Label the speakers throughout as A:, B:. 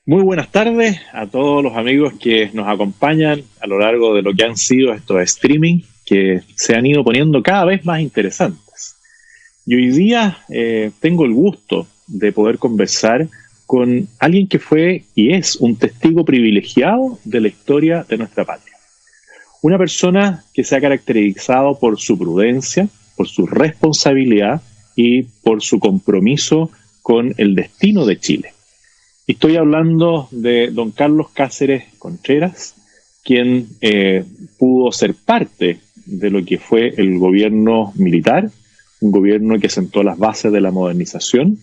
A: Muy buenas tardes a todos los amigos que nos acompañan a lo largo de lo que han sido estos streaming que se han ido poniendo cada vez más interesantes. Y hoy día tengo el gusto de poder conversar con alguien que fue y es un testigo privilegiado de la historia de nuestra patria. Una persona que se ha caracterizado por su prudencia, por su responsabilidad y por su compromiso con el destino de Chile. Estoy hablando de don Carlos Cáceres Contreras, quien pudo ser parte de lo que fue el gobierno militar, un gobierno que sentó las bases de la modernización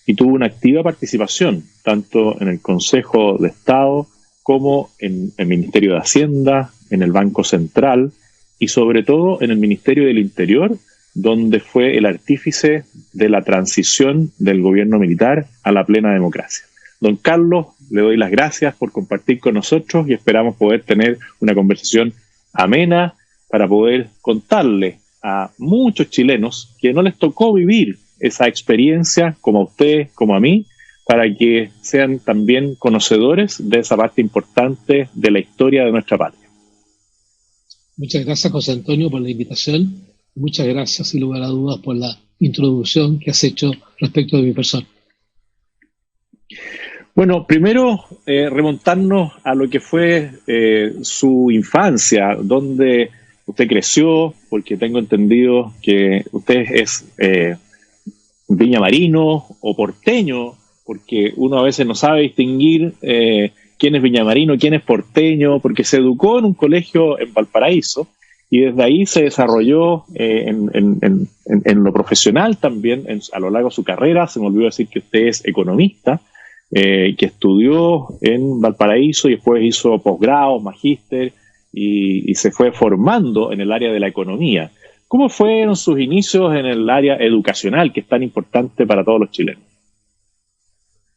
A: y tuvo una activa participación tanto en el Consejo de Estado como en el Ministerio de Hacienda, en el Banco Central y sobre todo en el Ministerio del Interior, donde fue el artífice de la transición del gobierno militar a la plena democracia. Don Carlos, le doy las gracias por compartir con nosotros y esperamos poder tener una conversación amena para poder contarle a muchos chilenos que no les tocó vivir esa experiencia como a usted, como a mí, para que sean también conocedores de esa parte importante de la historia de nuestra patria.
B: Muchas gracias, José Antonio, por la invitación. Muchas gracias, sin lugar a dudas, por la introducción que has hecho respecto de mi persona.
A: Bueno, primero remontarnos a lo que fue su infancia, donde usted creció, porque tengo entendido que usted es viñamarino o porteño, porque uno a veces no sabe distinguir quién es viñamarino, quién es porteño, porque se educó en un colegio en Valparaíso y desde ahí se desarrolló en lo profesional también a lo largo de su carrera. Se me olvidó decir que usted es economista. Que estudió en Valparaíso y después hizo posgrado, magíster y se fue formando en el área de la economía. ¿Cómo fueron sus inicios en el área educacional, que es tan importante para todos los chilenos?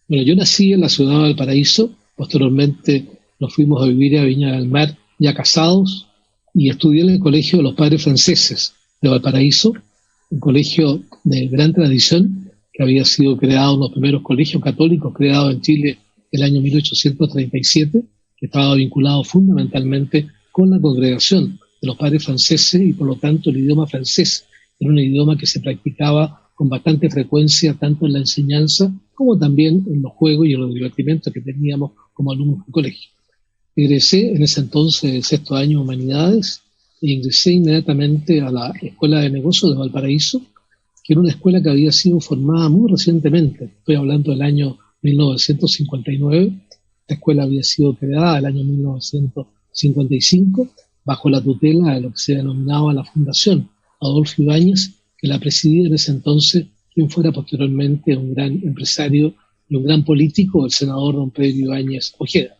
B: Bueno, yo nací en la ciudad de Valparaíso, posteriormente nos fuimos a vivir a Viña del Mar ya casados y estudié en el Colegio de los Padres Franceses de Valparaíso, un colegio de gran tradición que había sido creado, uno de los primeros colegios católicos creados en Chile el año 1837, que estaba vinculado fundamentalmente con la congregación de los padres franceses y por lo tanto el idioma francés era un idioma que se practicaba con bastante frecuencia tanto en la enseñanza como también en los juegos y en los divertimentos que teníamos como alumnos del colegio. Egresé en ese entonces el sexto año de Humanidades e ingresé inmediatamente a la Escuela de Negocios de Valparaíso, que era una escuela que había sido formada muy recientemente. Estoy hablando del año 1959. La escuela había sido creada el año 1955 bajo la tutela de lo que se denominaba la Fundación Adolfo Ibáñez, que la presidía en ese entonces quien fuera posteriormente un gran empresario y un gran político, el senador don Pedro Ibáñez Ojeda.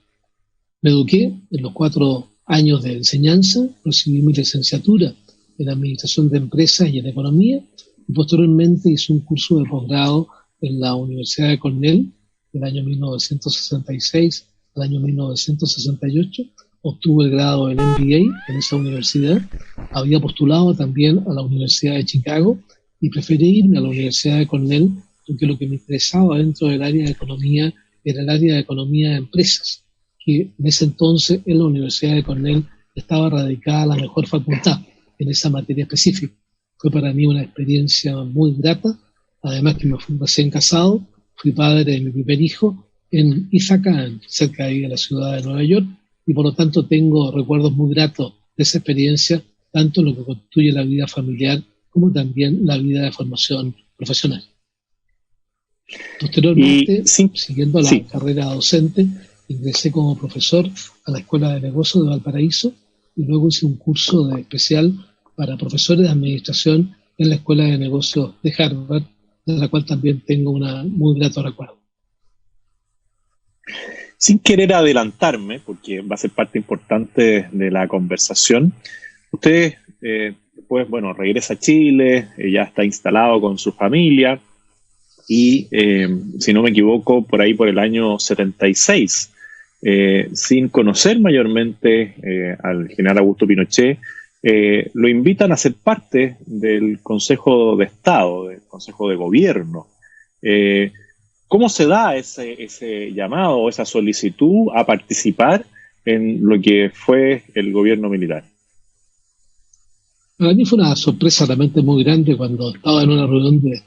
B: Me eduqué en los 4 años de enseñanza, recibí mi licenciatura en Administración de Empresas y en Economía, y posteriormente hice un curso de posgrado en la Universidad de Cornell del año 1966 al año 1968. Obtuve el grado en MBA en esa universidad. Había postulado también a la Universidad de Chicago y preferí irme a la Universidad de Cornell porque lo que me interesaba dentro del área de economía era el área de economía de empresas, que en ese entonces en la Universidad de Cornell estaba radicada la mejor facultad en esa materia específica. Fue para mí una experiencia muy grata, además que me fui recién casado, fui padre de mi primer hijo en Ithaca, cerca de la ciudad de Nueva York, y por lo tanto tengo recuerdos muy gratos de esa experiencia, tanto en lo que constituye la vida familiar como también la vida de formación profesional. Posteriormente, siguiendo la carrera docente, ingresé como profesor a la Escuela de Negocios de Valparaíso y luego hice un curso de especial para profesores de administración en la Escuela de Negocios de Harvard, de la cual también tengo un muy grato recuerdo.
A: Sin querer adelantarme, porque va a ser parte importante de la conversación, usted después, regresa a Chile, ya está instalado con su familia y, si no me equivoco, por ahí por el año 76, sin conocer mayormente al general Augusto Pinochet, lo invitan a ser parte del Consejo de Estado, del Consejo de Gobierno. ¿Cómo se da ese llamado o esa solicitud a participar en lo que fue el gobierno militar?
B: Para mí fue una sorpresa realmente muy grande cuando estaba en una reunión de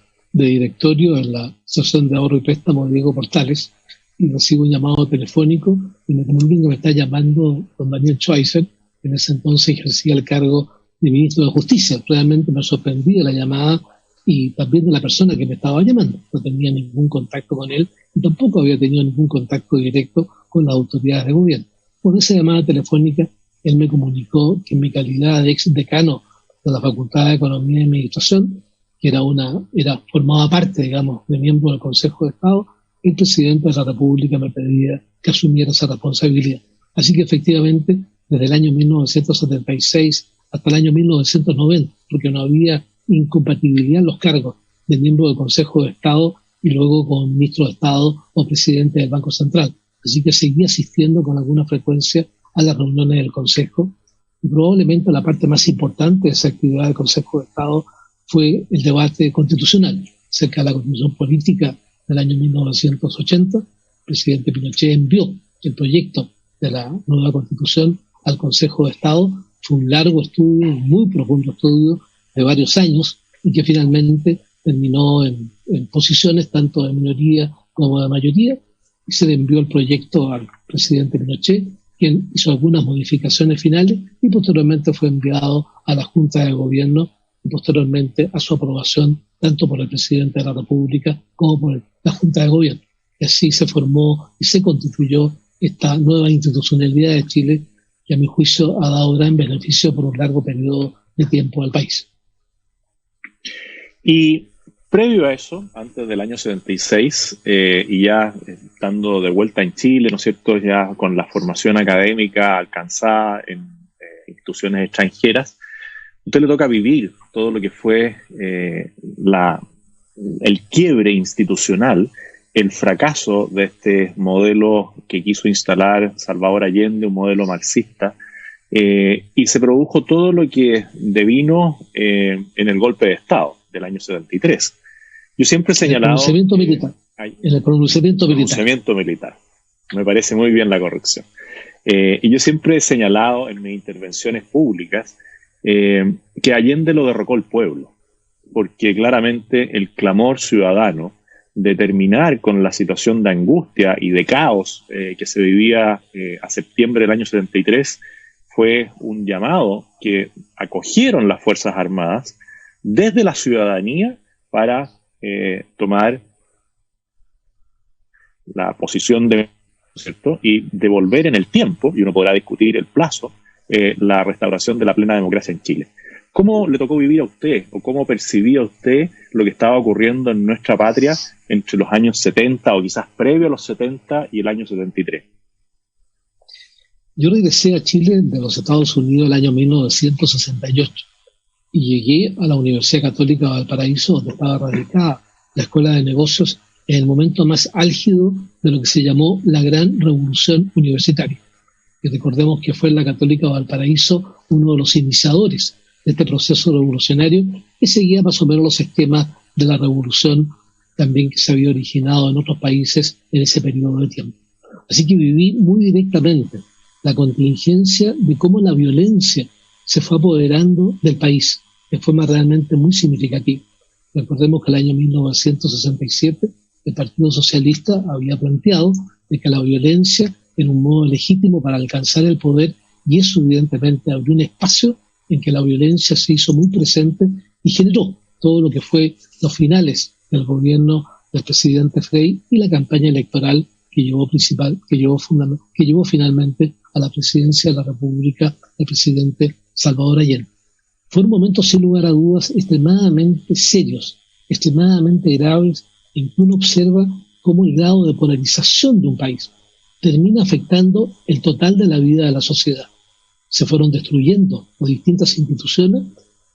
B: directorio en la Asociación de Ahorro y Préstamo de Diego Portales y recibo un llamado telefónico y me comunican que me está llamando don Daniel Schweizer, que en ese entonces ejercía el cargo de ministro de Justicia. Realmente me sorprendía la llamada y también de la persona que me estaba llamando. No tenía ningún contacto con él y tampoco había tenido ningún contacto directo con las autoridades de gobierno. Por esa llamada telefónica, él me comunicó que en mi calidad de ex decano de la Facultad de Economía y Administración, que formaba parte, digamos, de miembro del Consejo de Estado, el presidente de la República me pedía que asumiera esa responsabilidad. Así que efectivamente, desde el año 1976 hasta el año 1990, porque no había incompatibilidad en los cargos de miembro del Consejo de Estado y luego como ministro de Estado o presidente del Banco Central. Así que seguía asistiendo con alguna frecuencia a las reuniones del Consejo. Y probablemente la parte más importante de esa actividad del Consejo de Estado fue el debate constitucional acerca de la Constitución Política del año 1980. El presidente Pinochet envió el proyecto de la nueva Constitución al Consejo de Estado. Fue un largo estudio, un muy profundo estudio de varios años y que finalmente terminó en posiciones tanto de minoría como de mayoría y se le envió el proyecto al presidente Pinochet, quien hizo algunas modificaciones finales y posteriormente fue enviado a la Junta de Gobierno y posteriormente a su aprobación tanto por el presidente de la República como por la Junta de Gobierno. Y así se formó y se constituyó esta nueva institucionalidad de Chile que a mi juicio ha dado gran beneficio por un largo periodo de tiempo al país.
A: Y previo a eso, antes del año 76, y ya estando de vuelta en Chile, ¿no es cierto?, ya con la formación académica alcanzada en instituciones extranjeras, a usted le toca vivir todo lo que fue el quiebre institucional, el fracaso de este modelo que quiso instalar Salvador Allende, un modelo marxista, y se produjo todo lo que devino en el golpe de Estado del año 73. Yo siempre he señalado...
B: En el pronunciamiento militar.
A: Me parece muy bien la corrección. Y yo siempre he señalado en mis intervenciones públicas que Allende lo derrocó el pueblo, porque claramente el clamor ciudadano de terminar con la situación de angustia y de caos que se vivía a septiembre del año 73 fue un llamado que acogieron las Fuerzas Armadas desde la ciudadanía para tomar la posición de, ¿cierto?, y devolver en el tiempo, y uno podrá discutir el plazo, la restauración de la plena democracia en Chile. ¿Cómo le tocó vivir a usted o cómo percibía usted lo que estaba ocurriendo en nuestra patria entre los años 70 o quizás previo a los 70 y el año 73?
B: Yo regresé a Chile de los Estados Unidos el año 1968 y llegué a la Universidad Católica de Valparaíso, donde estaba radicada la Escuela de Negocios, en el momento más álgido de lo que se llamó la Gran Revolución Universitaria. Y recordemos que fue la Católica de Valparaíso uno de los iniciadores de este proceso revolucionario que seguía más o menos los esquemas de la revolución también que se había originado en otros países en ese periodo de tiempo. Así que viví muy directamente la contingencia de cómo la violencia se fue apoderando del país de forma realmente muy significativa. Recordemos que el año 1967 el Partido Socialista había planteado de que la violencia era un modo legítimo para alcanzar el poder y eso evidentemente abrió un espacio en que la violencia se hizo muy presente y generó todo lo que fue los finales del gobierno del presidente Frei y la campaña electoral que llevó finalmente a la presidencia de la República el presidente Salvador Allende. Fueron momentos sin lugar a dudas extremadamente serios, extremadamente graves, en que uno observa cómo el grado de polarización de un país termina afectando el total de la vida de la sociedad. Se fueron destruyendo las distintas instituciones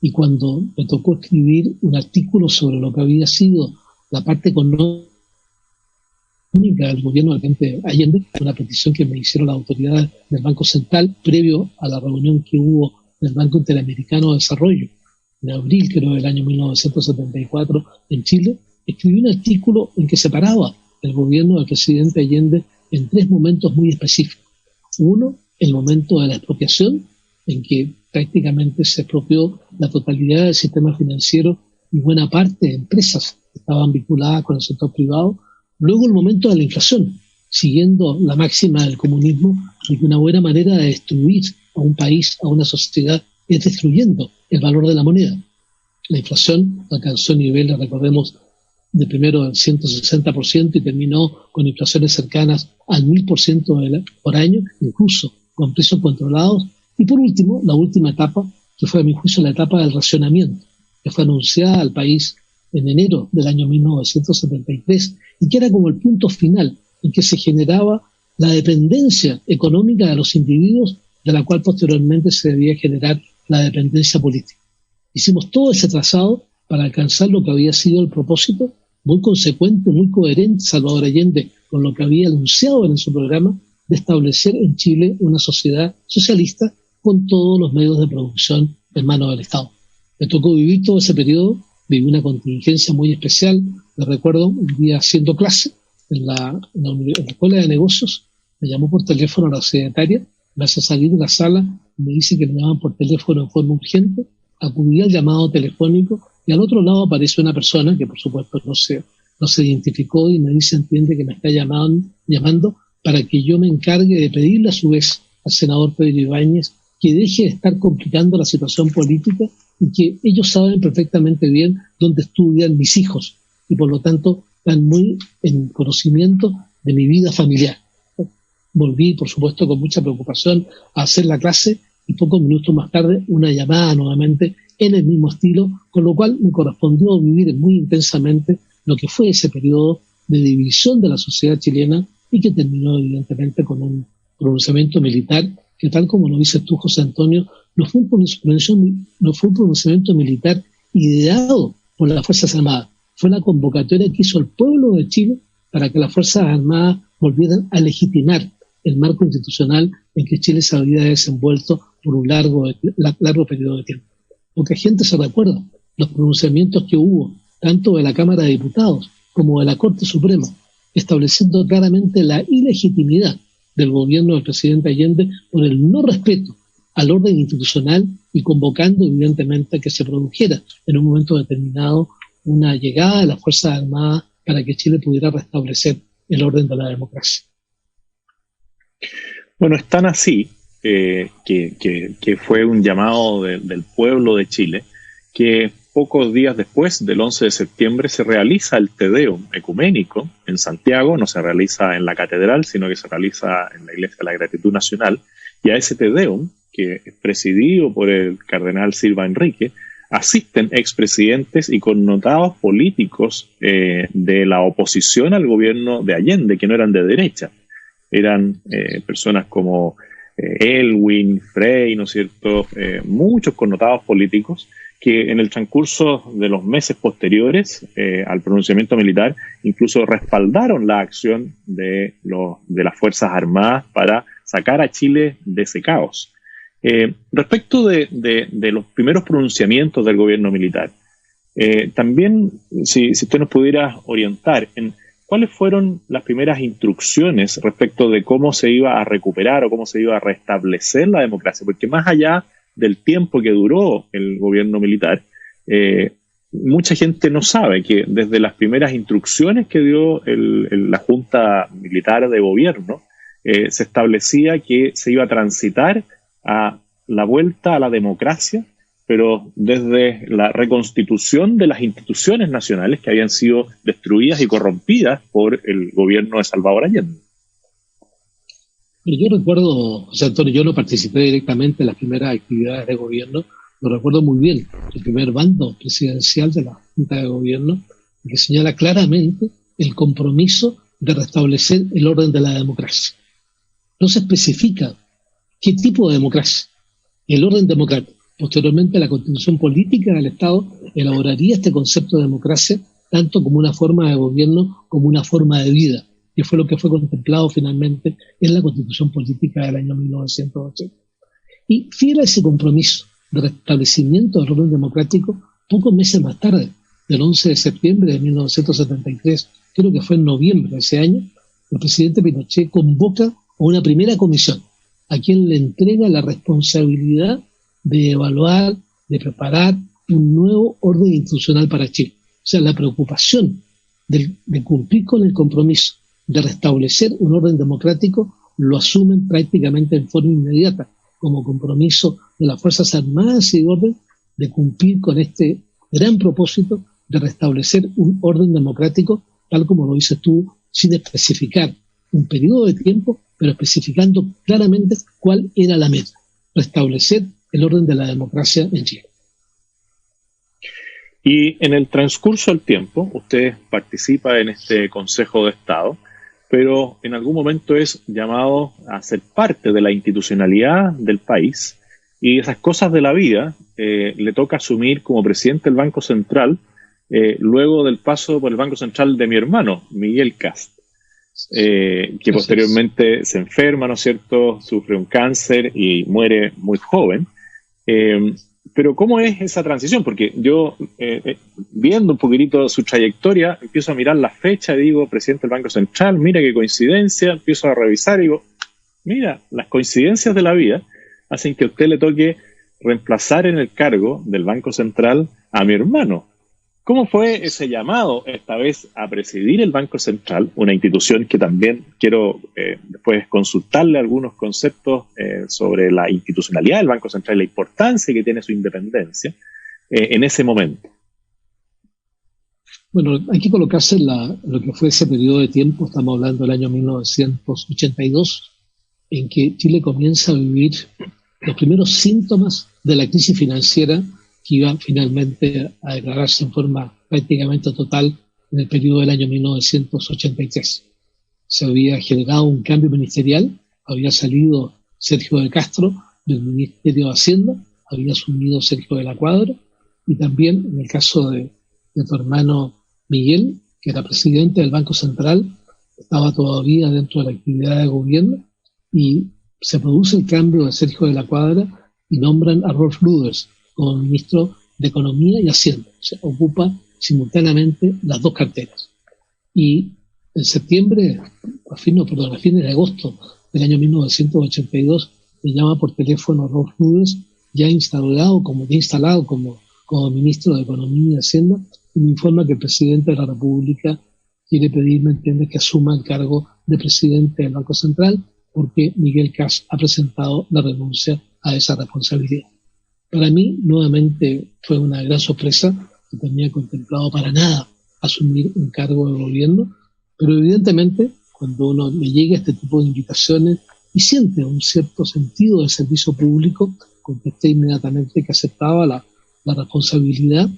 B: y cuando me tocó escribir un artículo sobre lo que había sido la parte económica del gobierno de Allende, una petición que me hicieron las autoridades del Banco Central previo a la reunión que hubo del Banco Interamericano de Desarrollo en abril, creo, del año 1974 en Chile, escribí un artículo en que separaba el gobierno del presidente Allende en tres momentos muy específicos. Uno, el momento de la expropiación, en que prácticamente se expropió la totalidad del sistema financiero y buena parte de empresas que estaban vinculadas con el sector privado. Luego el momento de la inflación, siguiendo la máxima del comunismo, de que una buena manera de destruir a un país, a una sociedad, es destruyendo el valor de la moneda. La inflación alcanzó niveles, recordemos, de primero del 160% y terminó con inflaciones cercanas al 1000% por año, incluso con precios controlados. Y por último, la última etapa, que fue a mi juicio la etapa del racionamiento, que fue anunciada al país en enero del año 1973 y que era como el punto final en que se generaba la dependencia económica de los individuos, de la cual posteriormente se debía generar la dependencia política. Hicimos todo ese trazado para alcanzar lo que había sido el propósito, muy consecuente, muy coherente, Salvador Allende, con lo que había anunciado en su programa, de establecer en Chile una sociedad socialista con todos los medios de producción en manos del Estado. Me tocó vivir todo ese periodo, viví una contingencia muy especial. Me recuerdo un día haciendo clase en la Escuela de Negocios, me llamó por teléfono a la secretaria, me hace salir de la sala, me dice que me llaman por teléfono en forma urgente, acudí al llamado telefónico y al otro lado aparece una persona que por supuesto no se identificó y me dice, entiende que me está llamando para que yo me encargue de pedirle a su vez al senador Pedro Ibáñez que deje de estar complicando la situación política y que ellos saben perfectamente bien dónde estudian mis hijos y por lo tanto están muy en conocimiento de mi vida familiar. Volví, por supuesto, con mucha preocupación a hacer la clase y pocos minutos más tarde una llamada nuevamente en el mismo estilo, con lo cual me correspondió vivir muy intensamente lo que fue ese periodo de división de la sociedad chilena y que terminó evidentemente con un pronunciamiento militar que, tal como lo dices tú, José Antonio, no fue un pronunciamiento militar ideado por las Fuerzas Armadas, fue la convocatoria que hizo el pueblo de Chile para que las Fuerzas Armadas volvieran a legitimar el marco institucional en que Chile se había desenvuelto por un largo periodo de tiempo. Poca gente se recuerda los pronunciamientos que hubo, tanto de la Cámara de Diputados como de la Corte Suprema, estableciendo claramente la ilegitimidad del gobierno del presidente Allende por el no respeto al orden institucional y convocando evidentemente que se produjera en un momento determinado una llegada de las Fuerzas Armadas para que Chile pudiera restablecer el orden de la democracia.
A: Bueno, es tan así que fue un llamado del pueblo de Chile que pocos días después del 11 de septiembre se realiza el Te Deum ecuménico en Santiago, no se realiza en la catedral, sino que se realiza en la Iglesia de la Gratitud Nacional, y a ese Te Deum, que es presidido por el cardenal Silva Enrique, asisten expresidentes y connotados políticos de la oposición al gobierno de Allende, que no eran de derecha. Eran personas como Elwin, Frey, ¿no es cierto? Muchos connotados políticos que en el transcurso de los meses posteriores al pronunciamiento militar incluso respaldaron la acción de las Fuerzas Armadas para sacar a Chile de ese caos. Respecto de los primeros pronunciamientos del gobierno militar, también si usted nos pudiera orientar en cuáles fueron las primeras instrucciones respecto de cómo se iba a recuperar o cómo se iba a restablecer la democracia, porque más allá del tiempo que duró el gobierno militar, mucha gente no sabe que desde las primeras instrucciones que dio la Junta Militar de Gobierno, se establecía que se iba a transitar a la vuelta a la democracia, pero desde la reconstitución de las instituciones nacionales que habían sido destruidas y corrompidas por el gobierno de Salvador Allende.
B: Yo recuerdo, José Antonio, yo no participé directamente en las primeras actividades de gobierno, lo recuerdo muy bien, el primer bando presidencial de la Junta de Gobierno, que señala claramente el compromiso de restablecer el orden de la democracia. No se especifica qué tipo de democracia, el orden democrático. Posteriormente, la Constitución Política del Estado elaboraría este concepto de democracia tanto como una forma de gobierno como una forma de vida, que fue lo que fue contemplado finalmente en la Constitución Política del año 1980. Y fiel a ese compromiso de restablecimiento del orden democrático, pocos meses más tarde, del 11 de septiembre de 1973, creo que fue en noviembre de ese año, el presidente Pinochet convoca a una primera comisión a quien le entrega la responsabilidad de evaluar, de preparar un nuevo orden institucional para Chile. O sea, la preocupación de cumplir con el compromiso de restablecer un orden democrático lo asumen prácticamente en forma inmediata, como compromiso de las Fuerzas Armadas y de orden de cumplir con este gran propósito de restablecer un orden democrático, tal como lo dices tú, sin especificar un periodo de tiempo, pero especificando claramente cuál era la meta: restablecer el orden de la democracia en Chile.
A: Y en el transcurso del tiempo, usted participa en este Consejo de Estado, pero en algún momento es llamado a ser parte de la institucionalidad del país, y esas cosas de la vida le toca asumir como presidente del Banco Central, luego del paso por el Banco Central de mi hermano, Miguel Kast, que posteriormente se enferma, ¿no es cierto?, sufre un cáncer y muere muy joven. Pero ¿cómo es esa transición? Porque yo, viendo un poquitito su trayectoria, empiezo a mirar la fecha y digo, presidente del Banco Central, mira qué coincidencia, empiezo a revisar y digo, mira, las coincidencias de la vida hacen que a usted le toque reemplazar en el cargo del Banco Central a mi hermano. ¿Cómo fue ese llamado esta vez a presidir el Banco Central, una institución que también quiero después consultarle algunos conceptos sobre la institucionalidad del Banco Central y la importancia que tiene su independencia en ese momento?
B: Bueno, hay que colocarse lo que fue ese periodo de tiempo. Estamos hablando del año 1982, en que Chile comienza a vivir los primeros síntomas de la crisis financiera que iba finalmente a declararse en forma prácticamente total en el periodo del año 1983. Se había generado un cambio ministerial, había salido Sergio de Castro del Ministerio de Hacienda, había asumido Sergio de la Cuadra, y también en el caso de tu hermano Miguel, que era presidente del Banco Central, estaba todavía dentro de la actividad de gobierno, y se produce el cambio de Sergio de la Cuadra y nombran a Rolf Luders como ministro de Economía y Hacienda. O sea, ocupa simultáneamente las dos carteras. Y en septiembre, a fines de agosto del año 1982, me llama por teléfono Rolf Luders, ya instalado como ministro de Economía y Hacienda, y me informa que el presidente de la República quiere pedirme, entiende, que asuma el cargo de presidente del Banco Central, porque Miguel Kast ha presentado la renuncia a esa responsabilidad. Para mí, nuevamente, fue una gran sorpresa. No tenía contemplado para nada asumir un cargo de gobierno, pero evidentemente, cuando uno le llega este tipo de invitaciones y siente un cierto sentido de servicio público, contesté inmediatamente que aceptaba la responsabilidad,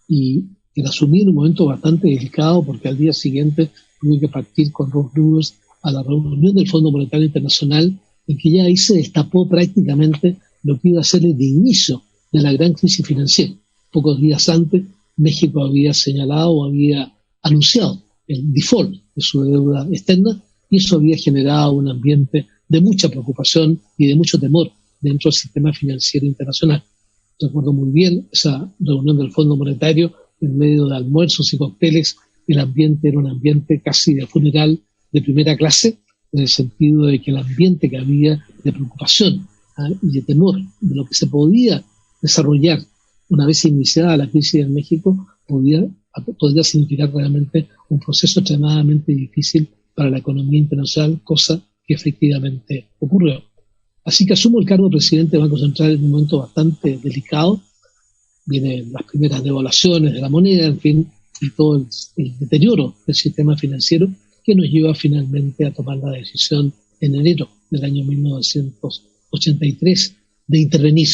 B: y que la asumí en un momento bastante delicado, porque al día siguiente tuve que partir con Rolf Luders a la reunión del Fondo Monetario Internacional, en que ya ahí se destapó prácticamente lo que iba a ser el inicio de la gran crisis financiera. Pocos días antes, México había señalado o había anunciado el default de su deuda externa, y eso había generado un ambiente de mucha preocupación y de mucho temor dentro del sistema financiero internacional. Recuerdo muy bien esa reunión del Fondo Monetario, en medio de almuerzos y cócteles. El ambiente era un ambiente casi de funeral de primera clase, en el sentido de que el ambiente que había de preocupación y de temor de lo que se podía desarrollar una vez iniciada la crisis en México podría significar realmente un proceso extremadamente difícil para la economía internacional, cosa que efectivamente ocurrió. Así que asumo el cargo de presidente del Banco Central en un momento bastante delicado. Vienen las primeras devaluaciones de la moneda, en fin, y todo el deterioro del sistema financiero, que nos lleva finalmente a tomar la decisión en enero del año 1983 de intervenir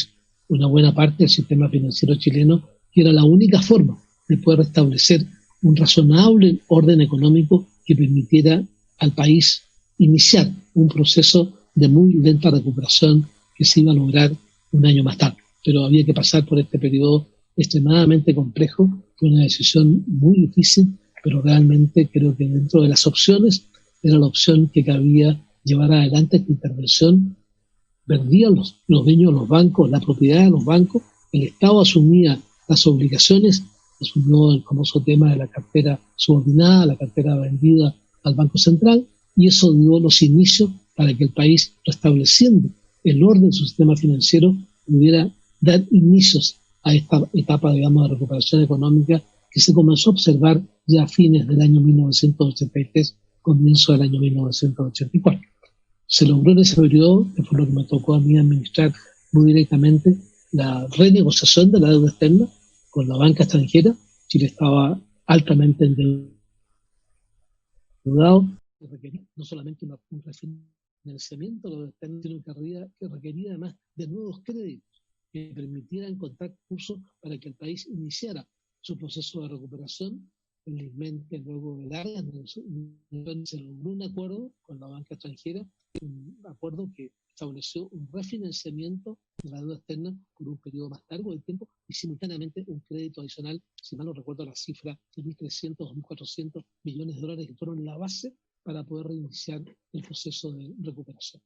B: una buena parte del sistema financiero chileno, que era la única forma de poder restablecer un razonable orden económico que permitiera al país iniciar un proceso de muy lenta recuperación que se iba a lograr un año más tarde. Pero había que pasar por este periodo extremadamente complejo. Fue una decisión muy difícil, pero realmente creo que dentro de las opciones era la opción que cabía llevar adelante esta intervención. Perdían los dueños de los bancos, la propiedad de los bancos, el Estado asumía las obligaciones asumió el famoso tema de la cartera subordinada, la cartera vendida al Banco Central, y eso dio los inicios para que el país, restableciendo el orden de su sistema financiero, pudiera dar inicios a esta etapa, digamos, de recuperación económica que se comenzó a observar ya a fines del año 1983, comienzo del año 1984. Se logró en ese periodo, que fue lo que me tocó a mí administrar muy directamente, la renegociación de la deuda externa con la banca extranjera. Chile estaba altamente endeudado, que requería no solamente un refinanciamiento de la deuda externa, sino que requería además de nuevos créditos que permitieran contar cursos para que el país iniciara su proceso de recuperación. Felizmente, luego de largas negociaciones, se logró un acuerdo con la banca extranjera, un acuerdo que estableció un refinanciamiento de la deuda externa por un periodo más largo de tiempo y simultáneamente un crédito adicional, si mal no recuerdo la cifra, de 1.300 o 1.400 millones de dólares, que fueron la base para poder reiniciar el proceso de recuperación.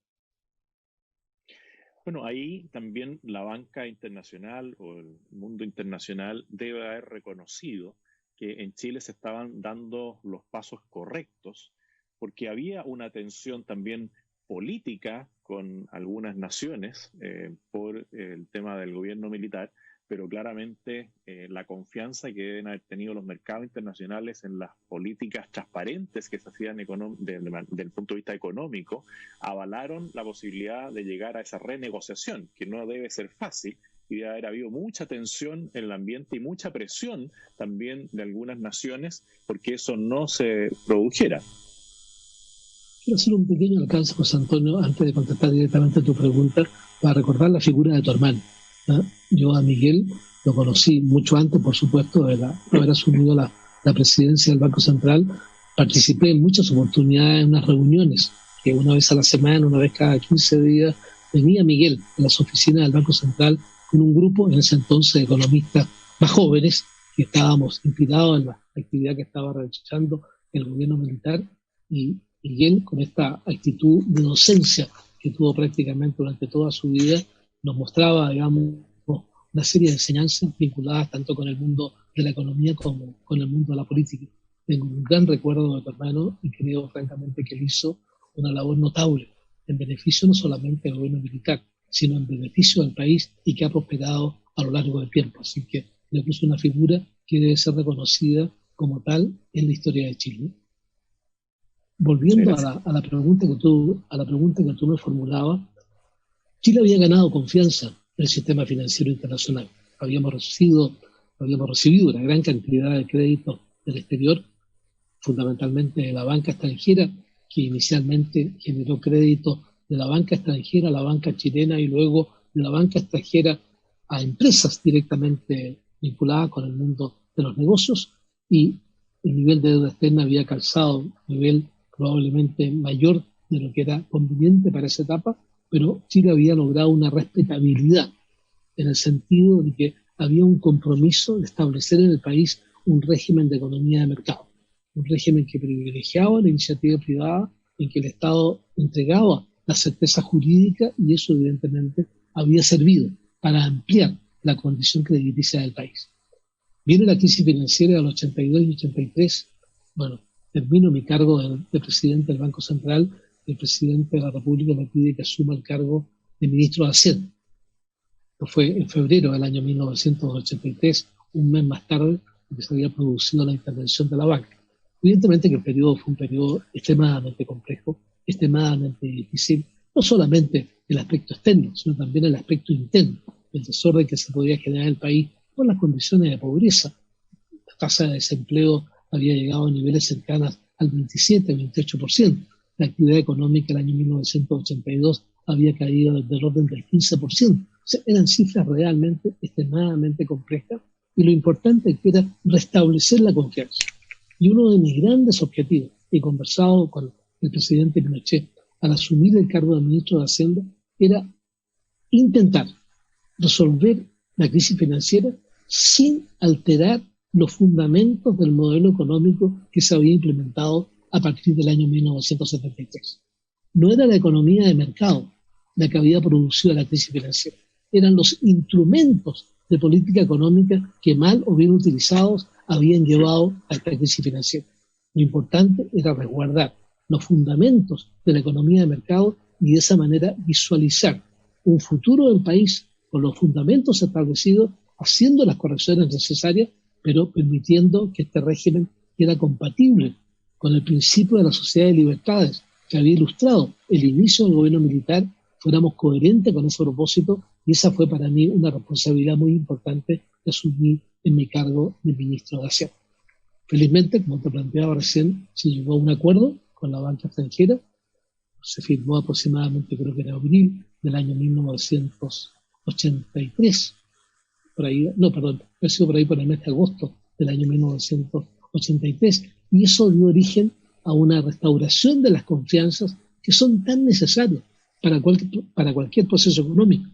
A: Bueno, ahí también la banca internacional o el mundo internacional debe haber reconocido que en Chile se estaban dando los pasos correctos, porque había una tensión también política con algunas naciones por el tema del gobierno militar, pero claramente la confianza que deben haber tenido los mercados internacionales en las políticas transparentes que se hacían del punto de vista económico, avalaron la posibilidad de llegar a esa renegociación, que no debe ser fácil, y debe haber habido mucha tensión en el ambiente y mucha presión también de algunas naciones porque eso no se produjera.
B: Quiero hacer un pequeño alcance, José Antonio, antes de contestar directamente a tu pregunta, para recordar la figura de tu hermano. Yo a Miguel lo conocí mucho antes, por supuesto, de haber asumido la presidencia del Banco Central. Participé en muchas oportunidades en unas reuniones, que una vez a la semana, una vez cada 15 días, venía Miguel a las oficinas del Banco Central con un grupo, en ese entonces, de economistas más jóvenes, que estábamos inspirados en la actividad que estaba realizando el gobierno militar, y Miguel, con esta actitud de docencia que tuvo prácticamente durante toda su vida, nos mostraba, digamos, una serie de enseñanzas vinculadas tanto con el mundo de la economía como con el mundo de la política. Tengo un gran recuerdo de tu hermano y creo francamente que él hizo una labor notable en beneficio no solamente del gobierno militar, sino en beneficio del país y que ha prosperado a lo largo del tiempo. Así que le puso una figura que debe ser reconocida como tal en la historia de Chile. Volviendo a la pregunta que tú me formulabas, Chile había ganado confianza en el sistema financiero internacional. Habíamos recibido una gran cantidad de créditos del exterior, fundamentalmente de la banca extranjera, que inicialmente generó créditos de la banca extranjera a la banca chilena y luego de la banca extranjera a empresas directamente vinculadas con el mundo de los negocios, y el nivel de deuda externa había calzado un nivel probablemente mayor de lo que era conveniente para esa etapa, pero Chile había logrado una respetabilidad en el sentido de que había un compromiso de establecer en el país un régimen de economía de mercado, un régimen que privilegiaba la iniciativa privada, en que el Estado entregaba la certeza jurídica, y eso evidentemente había servido para ampliar la condición crediticia del país. Viene la crisis financiera del 82 y 83, bueno, termino mi cargo de presidente del Banco Central, el presidente de la República me pide que asuma el cargo de ministro de Hacienda. Esto fue en febrero del año 1983, un mes más tarde que se había producido la intervención de la banca. Evidentemente que el periodo fue un periodo extremadamente complejo, extremadamente difícil, no solamente el aspecto externo, sino también el aspecto interno, el desorden que se podía generar en el país por las condiciones de pobreza. La tasa de desempleo había llegado a niveles cercanos al 27-28%. La actividad económica el año 1982 había caído del orden del 15%. O sea, eran cifras realmente extremadamente complejas, y lo importante era restablecer la confianza. Y uno de mis grandes objetivos, he conversado con el presidente Pinochet al asumir el cargo de ministro de Hacienda, era intentar resolver la crisis financiera sin alterar los fundamentos del modelo económico que se había implementado a partir del año 1973. No era la economía de mercado la que había producido la crisis financiera, eran los instrumentos de política económica que mal o bien utilizados habían llevado a esta crisis financiera. Lo importante era resguardar los fundamentos de la economía de mercado y de esa manera visualizar un futuro del país con los fundamentos establecidos, haciendo las correcciones necesarias, pero permitiendo que este régimen era compatible con el principio de la sociedad de libertades que había ilustrado el inicio del gobierno militar, fuéramos coherentes con ese propósito, y esa fue para mí una responsabilidad muy importante que asumí en mi cargo de ministro de Hacienda. Felizmente, como te planteaba recién, se llegó a un acuerdo con la banca extranjera, se firmó aproximadamente, creo que en abril del año 1983, por ahí, no, perdón, ha sido por ahí por el mes de agosto del año 1983, y eso dio origen a una restauración de las confianzas que son tan necesarias para cualquier proceso económico.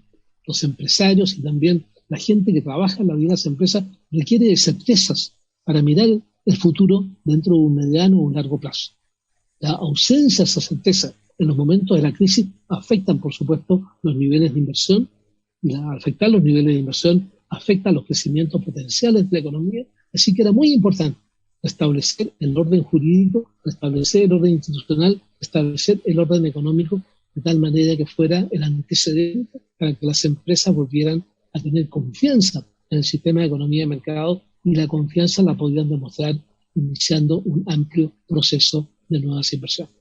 B: Los empresarios y también la gente que trabaja en la vida de las empresas requiere de certezas para mirar el futuro dentro de un mediano o un largo plazo. La ausencia de esa certeza en los momentos de la crisis afectan, por supuesto, los niveles de inversión, y al afectar los niveles de inversión afecta los crecimientos potenciales de la economía, así que era muy importante restablecer el orden jurídico, restablecer el orden institucional, restablecer el orden económico, de tal manera que fuera el antecedente para que las empresas volvieran a tener confianza en el sistema de economía de mercado, y la confianza la podían demostrar iniciando un amplio proceso de nuevas inversiones.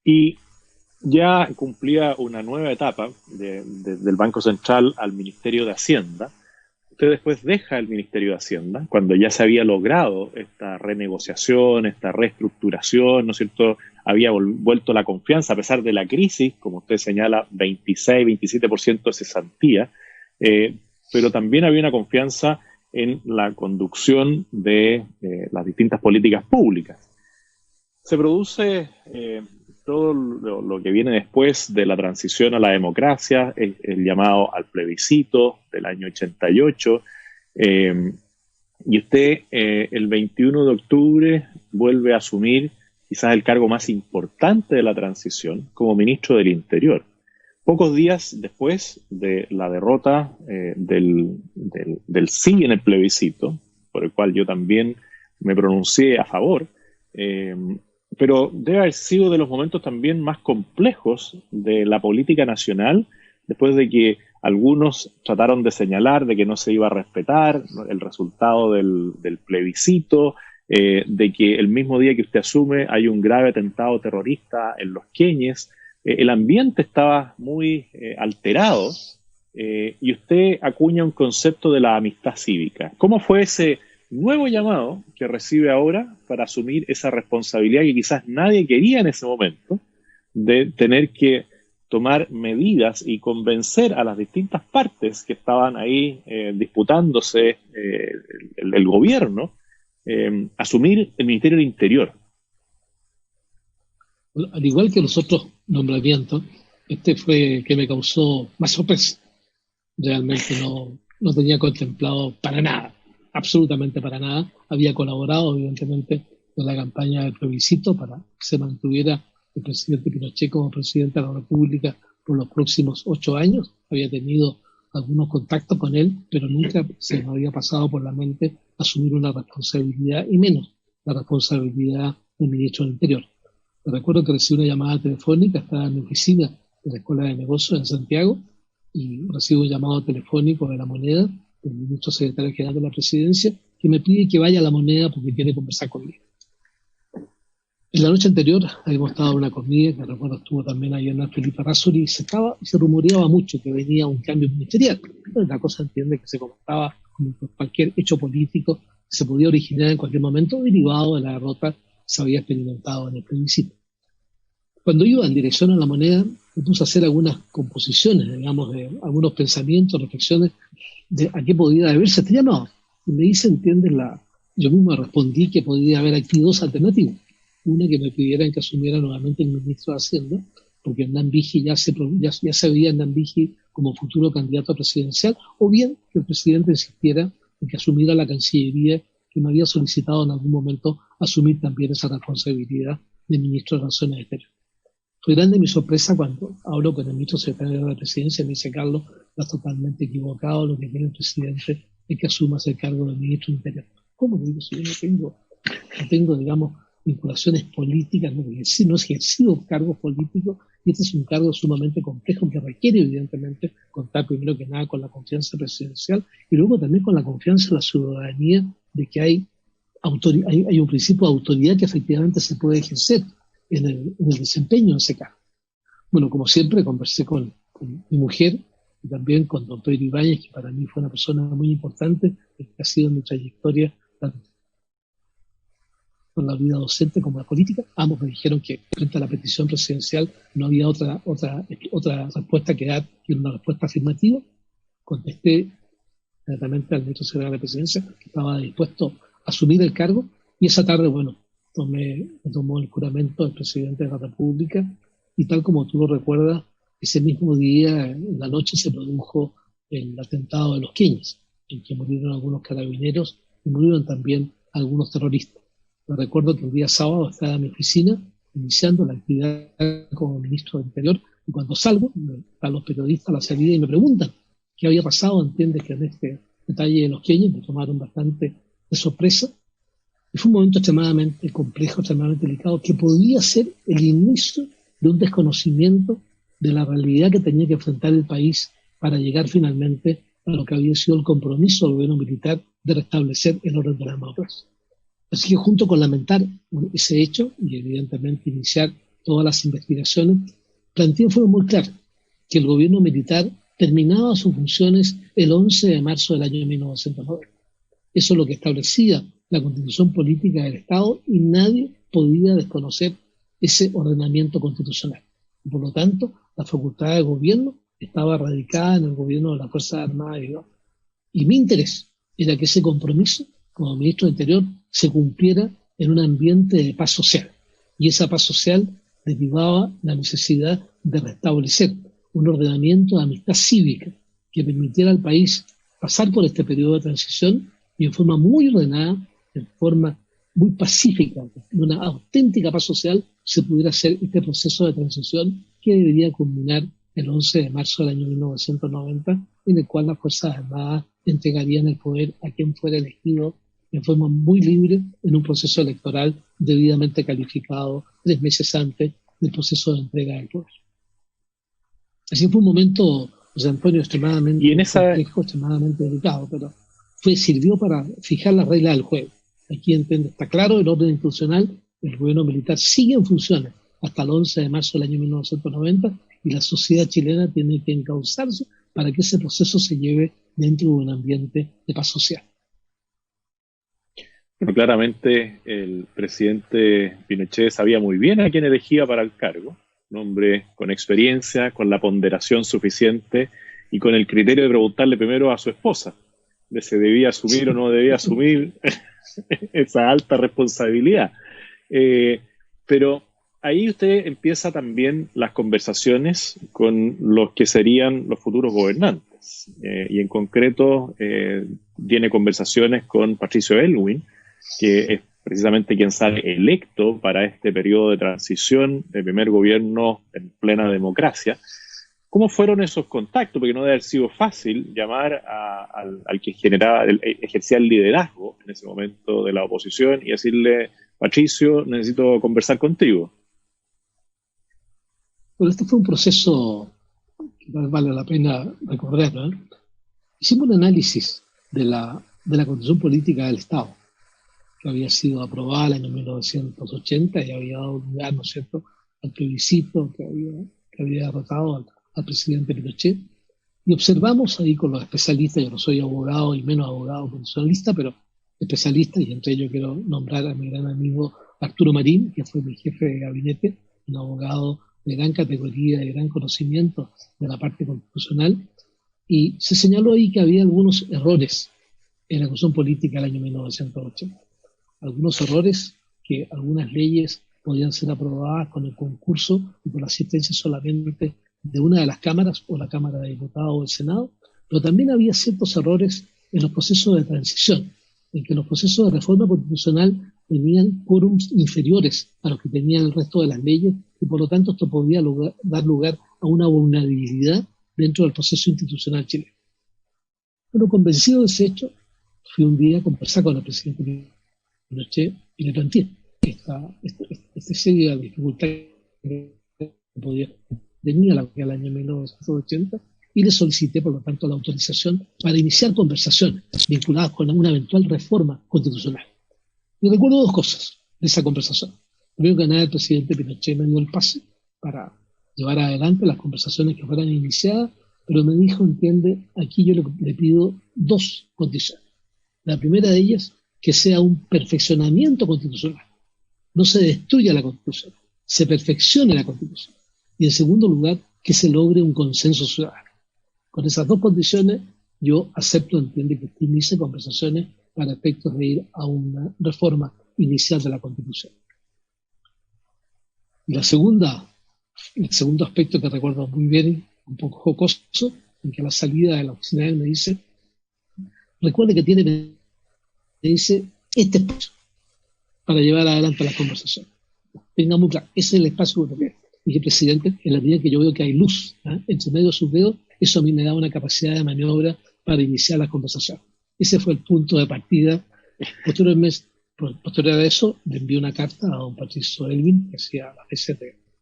A: Y ya cumplía una nueva etapa del Banco Central al Ministerio de Hacienda. Usted después deja el Ministerio de Hacienda, cuando ya se había logrado esta renegociación, esta reestructuración, ¿no es cierto? Había vuelto la confianza a pesar de la crisis, como usted señala, 26, 27% de cesantía, pero también había una confianza en la conducción de las distintas políticas públicas. Se produce todo lo que viene después de la transición a la democracia, el llamado al plebiscito del año 88, y usted el 21 de octubre vuelve a asumir quizás el cargo más importante de la transición como ministro del Interior. Pocos días después de la derrota del sí en el plebiscito, por el cual yo también me pronuncié a favor, pero debe haber sido de los momentos también más complejos de la política nacional, después de que algunos trataron de señalar de que no se iba a respetar el resultado del plebiscito, de que el mismo día que usted asume hay un grave atentado terrorista en Los Queñes. El ambiente estaba muy alterado, y usted acuña un concepto de la amistad cívica. ¿Cómo fue ese nuevo llamado que recibe ahora para asumir esa responsabilidad que quizás nadie quería en ese momento, de tener que tomar medidas y convencer a las distintas partes que estaban ahí disputándose el gobierno, asumir el Ministerio del Interior?
B: Al igual que los otros nombramientos, este fue el que me causó más sorpresa. Realmente no tenía contemplado para nada, absolutamente para nada. Había colaborado, evidentemente, con la campaña del plebiscito para que se mantuviera el presidente Pinochet como presidente de la República por los próximos 8 años. Había tenido algunos contactos con él, pero nunca se me había pasado por la mente asumir una responsabilidad, y menos la responsabilidad del ministro del Interior. Recuerdo que recibí una llamada telefónica, estaba en mi oficina de la Escuela de Negocios en Santiago, y recibo un llamado telefónico de La Moneda, del ministro secretario general de la Presidencia, que me pide que vaya a La Moneda porque quiere conversar conmigo. En la noche anterior habíamos estado en una comida, que recuerdo estuvo también ahí en Felipe Razzoli, y se rumoreaba mucho que venía un cambio ministerial. La cosa entiende que se comentaba como cualquier hecho político que se podía originar en cualquier momento derivado de la derrota que se había experimentado en el plebiscito. Cuando iba en dirección a La Moneda, me puse a hacer algunas composiciones, digamos, de algunos pensamientos, reflexiones de a qué podía deberse este llamado. Y me dice, yo mismo respondí que podría haber aquí 2 alternativas. Una, que me pidieran que asumiera nuevamente el ministro de Hacienda, porque Hernán Vigi ya se veía Hernán Vigi como futuro candidato presidencial, o bien que el presidente insistiera en que asumiera la Cancillería, que me había solicitado en algún momento asumir también esa responsabilidad de ministro de Relaciones Exteriores. Fue grande mi sorpresa cuando hablo con el ministro secretario de la Presidencia y me dice: Carlos, estás totalmente equivocado, lo que quiere el presidente es que asumas el cargo de ministro del Interior. ¿Cómo le digo? Si yo no tengo, digamos, vinculaciones políticas, no he ejercido cargos políticos, y este es un cargo sumamente complejo que requiere, evidentemente, contar primero que nada con la confianza presidencial y luego también con la confianza de la ciudadanía de que hay un principio de autoridad que efectivamente se puede ejercer en el desempeño de ese cargo. Bueno, como siempre, conversé con mi mujer y también con don Pedro Ibáñez, que para mí fue una persona muy importante, que ha sido en mi trayectoria, tanto con la vida docente como la política. Ambos me dijeron que frente a la petición presidencial no había otra respuesta que dar que una respuesta afirmativa. Contesté inmediatamente al ministro secretario de la Presidencia que estaba dispuesto a asumir el cargo, y esa tarde, bueno, me tomó el juramento del presidente de la República, y tal como tú lo recuerdas, ese mismo día, en la noche, se produjo el atentado de Los Queñes, en que murieron algunos carabineros y murieron también algunos terroristas. Me recuerdo que el día sábado estaba en mi oficina iniciando la actividad como ministro del Interior, y cuando salgo, están los periodistas a la salida y me preguntan qué había pasado. Entiendes que en este detalle de Los Queñes me tomaron bastante de sorpresa, y fue un momento extremadamente complejo, extremadamente delicado, que podría ser el inicio de un desconocimiento de la realidad que tenía que enfrentar el país para llegar finalmente a lo que había sido el compromiso del gobierno militar de restablecer el orden de la democracia. Así que, junto con lamentar ese hecho y evidentemente iniciar todas las investigaciones, planteé de forma muy clara que el gobierno militar terminaba sus funciones el 11 de marzo del año 1990. Eso es lo que establecía la Constitución Política del Estado, y nadie podía desconocer ese ordenamiento constitucional. Y por lo tanto, la facultad de gobierno estaba radicada en el gobierno de las Fuerzas Armadas y mi interés era que ese compromiso, como ministro de Interior, se cumpliera en un ambiente de paz social. Y esa paz social derivaba la necesidad de restablecer un ordenamiento de amistad cívica que permitiera al país pasar por este periodo de transición y en forma muy ordenada, en forma muy pacífica, una auténtica paz social, se pudiera hacer este proceso de transición que debería culminar el 11 de marzo del año 1990, en el cual las Fuerzas Armadas entregarían el poder a quien fuera elegido en forma muy libre en un proceso electoral debidamente calificado 3 meses antes del proceso de entrega del poder. Así que fue un momento, José Antonio, extremadamente complejo, extremadamente delicado, pero sirvió para fijar las reglas del juego. Aquí está claro el orden institucional, el gobierno militar sigue en funciones hasta el 11 de marzo del año 1990, y la sociedad chilena tiene que encauzarse para que ese proceso se lleve dentro de un ambiente de paz social.
A: Bueno, claramente el presidente Pinochet sabía muy bien a quién elegía para el cargo, un hombre con experiencia, con la ponderación suficiente y con el criterio de preguntarle primero a su esposa de si debía asumir o no debía asumir esa alta responsabilidad. Pero ahí usted empieza también las conversaciones con los que serían los futuros gobernantes. Y en concreto tiene conversaciones con Patricio Aylwin, que es precisamente quien sale electo para este periodo de transición, el primer gobierno en plena democracia. ¿Cómo fueron esos contactos? Porque no debe haber sido fácil llamar al que ejercía el liderazgo en ese momento de la oposición y decirle: Patricio, necesito conversar contigo.
B: Bueno, este fue un proceso que vale la pena recordar, ¿no? Hicimos un análisis de la Constitución Política del Estado, que había sido aprobada en el año 1980 y había dado lugar, ¿no es cierto?, al plebiscito que había derrotado al presidente Pinochet. Y observamos ahí con los especialistas, yo no soy abogado y menos abogado constitucionalista, pero especialista, y entre ellos quiero nombrar a mi gran amigo Arturo Marín, que fue mi jefe de gabinete, un abogado de gran categoría, de gran conocimiento de la parte constitucional, y se señaló ahí que había algunos errores en la Constitución Política del año 1980. Algunos errores, que algunas leyes podían ser aprobadas con el concurso y con la asistencia solamente de una de las cámaras, o la Cámara de Diputados o el Senado, pero también había ciertos errores en los procesos de transición, en que los procesos de reforma constitucional tenían quórums inferiores a los que tenían el resto de las leyes y por lo tanto esto podía dar lugar a una vulnerabilidad dentro del proceso institucional chileno. Bueno, convencido de ese hecho, fui un día a conversar con el presidente Pinochet y le planteé esta serie de dificultades que tenía el año 1980 y le solicité, por lo tanto, la autorización para iniciar conversaciones vinculadas con una eventual reforma constitucional. Y recuerdo dos cosas de esa conversación. Primero que nada, el presidente Pinochet me dio el pase para llevar adelante las conversaciones que fueran iniciadas, pero me dijo, entiende, aquí yo le pido dos condiciones. La primera de ellas, que sea un perfeccionamiento constitucional. No se destruya la Constitución, se perfeccione la Constitución. Y en segundo lugar, que se logre un consenso ciudadano. Con esas dos condiciones, yo acepto, entiende, que usted inicie conversaciones para efectos de ir a una reforma inicial de la Constitución. Y el segundo aspecto que recuerdo muy bien, un poco jocoso, en que a la salida de la oficina él me dice, recuerde que tiene, me dice, este espacio para llevar adelante las conversaciones. Tenga muy claro, ese es el espacio que dije, presidente, en la medida que yo veo que hay luz entre medio de sus dedos, eso a mí me da una capacidad de maniobra para iniciar las conversaciones. Ese fue el punto de partida. Posterior a eso, le envié una carta a don Patricio Elwin, que hacía la especie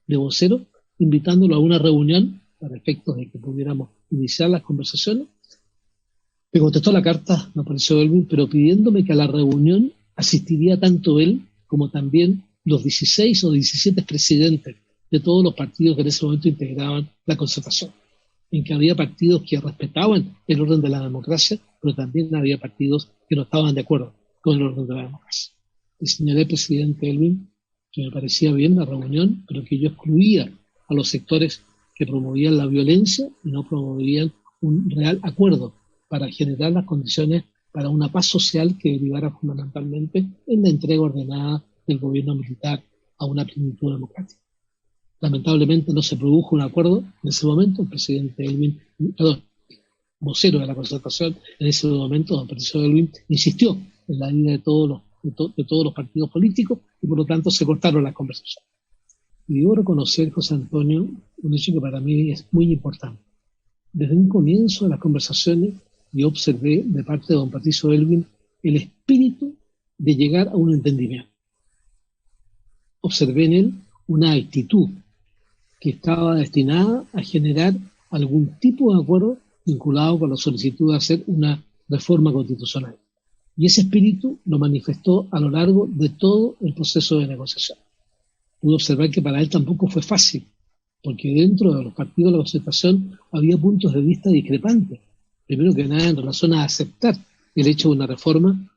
B: de vocero, invitándolo a una reunión para efectos de que pudiéramos iniciar las conversaciones. Me contestó la carta don Patricio Elwin, pero pidiéndome que a la reunión asistiría tanto él como también los 16 o 17 presidentes de todos los partidos que en ese momento integraban la Concertación, en que había partidos que respetaban el orden de la democracia, pero también había partidos que no estaban de acuerdo con el orden de la democracia. Le señalé al presidente Elwin que me parecía bien la reunión, pero que yo excluía a los sectores que promovían la violencia y no promovían un real acuerdo para generar las condiciones para una paz social que derivara fundamentalmente en la entrega ordenada del gobierno militar a una plenitud democrática. Lamentablemente no se produjo un acuerdo en ese momento. El presidente Elwin, vocero de la Concertación, en ese momento, don Patricio Elwin, insistió en la ida de todos los partidos políticos y por lo tanto se cortaron las conversaciones. Y debo reconocer, José Antonio, un hecho que para mí es muy importante. Desde un comienzo de las conversaciones yo observé de parte de don Patricio Elwin el espíritu de llegar a un entendimiento. Observé en él una actitud que estaba destinada a generar algún tipo de acuerdo vinculado con la solicitud de hacer una reforma constitucional. Y ese espíritu lo manifestó a lo largo de todo el proceso de negociación. Pude observar que para él tampoco fue fácil, porque dentro de los partidos de la Concertación había puntos de vista discrepantes. Primero que nada, en relación a aceptar el hecho de una reforma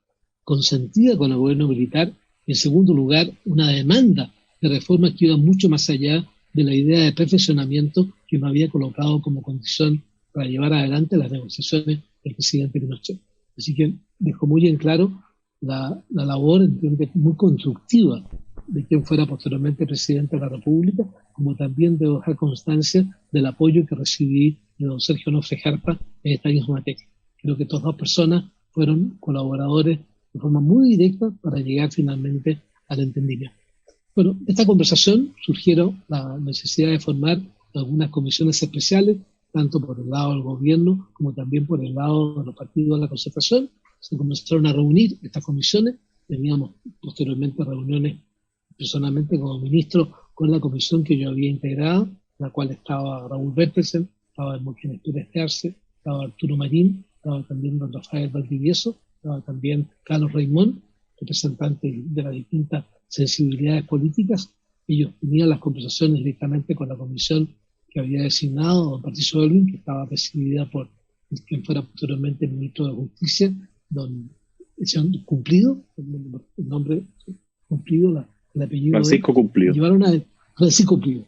B: consentida con el gobierno militar, y en segundo lugar, una demanda de reforma que iba mucho más allá de la idea de perfeccionamiento que me había colocado como condición para llevar adelante las negociaciones del presidente Pinochet. Así que dejó muy en claro la labor, entiendo, muy constructiva de quien fuera posteriormente presidente de la República, como también debo dejar constancia del apoyo que recibí de don Sergio Onofre Jarpa en esta misma materia. Creo que estas dos personas fueron colaboradores de forma muy directa para llegar finalmente al entendimiento. Bueno, de esta conversación surgieron la necesidad de formar algunas comisiones especiales, tanto por el lado del gobierno como también por el lado de los partidos de la Concertación. Se comenzaron a reunir estas comisiones, teníamos posteriormente reuniones personalmente como ministro con la comisión que yo había integrado, en la cual estaba Raúl Bertelsen, estaba Hermógenes Pérez Arce, estaba Arturo Marín, estaba también don Rafael Valdivieso, estaba también Carlos Raimón, representantes de las distintas sensibilidades políticas. Ellos tenían las conversaciones directamente con la comisión que había designado don Patricio Elwin, que estaba presidida por quien fuera posteriormente ministro de Justicia, don Cumplido, el nombre Cumplido, el apellido
A: Francisco Cumplido.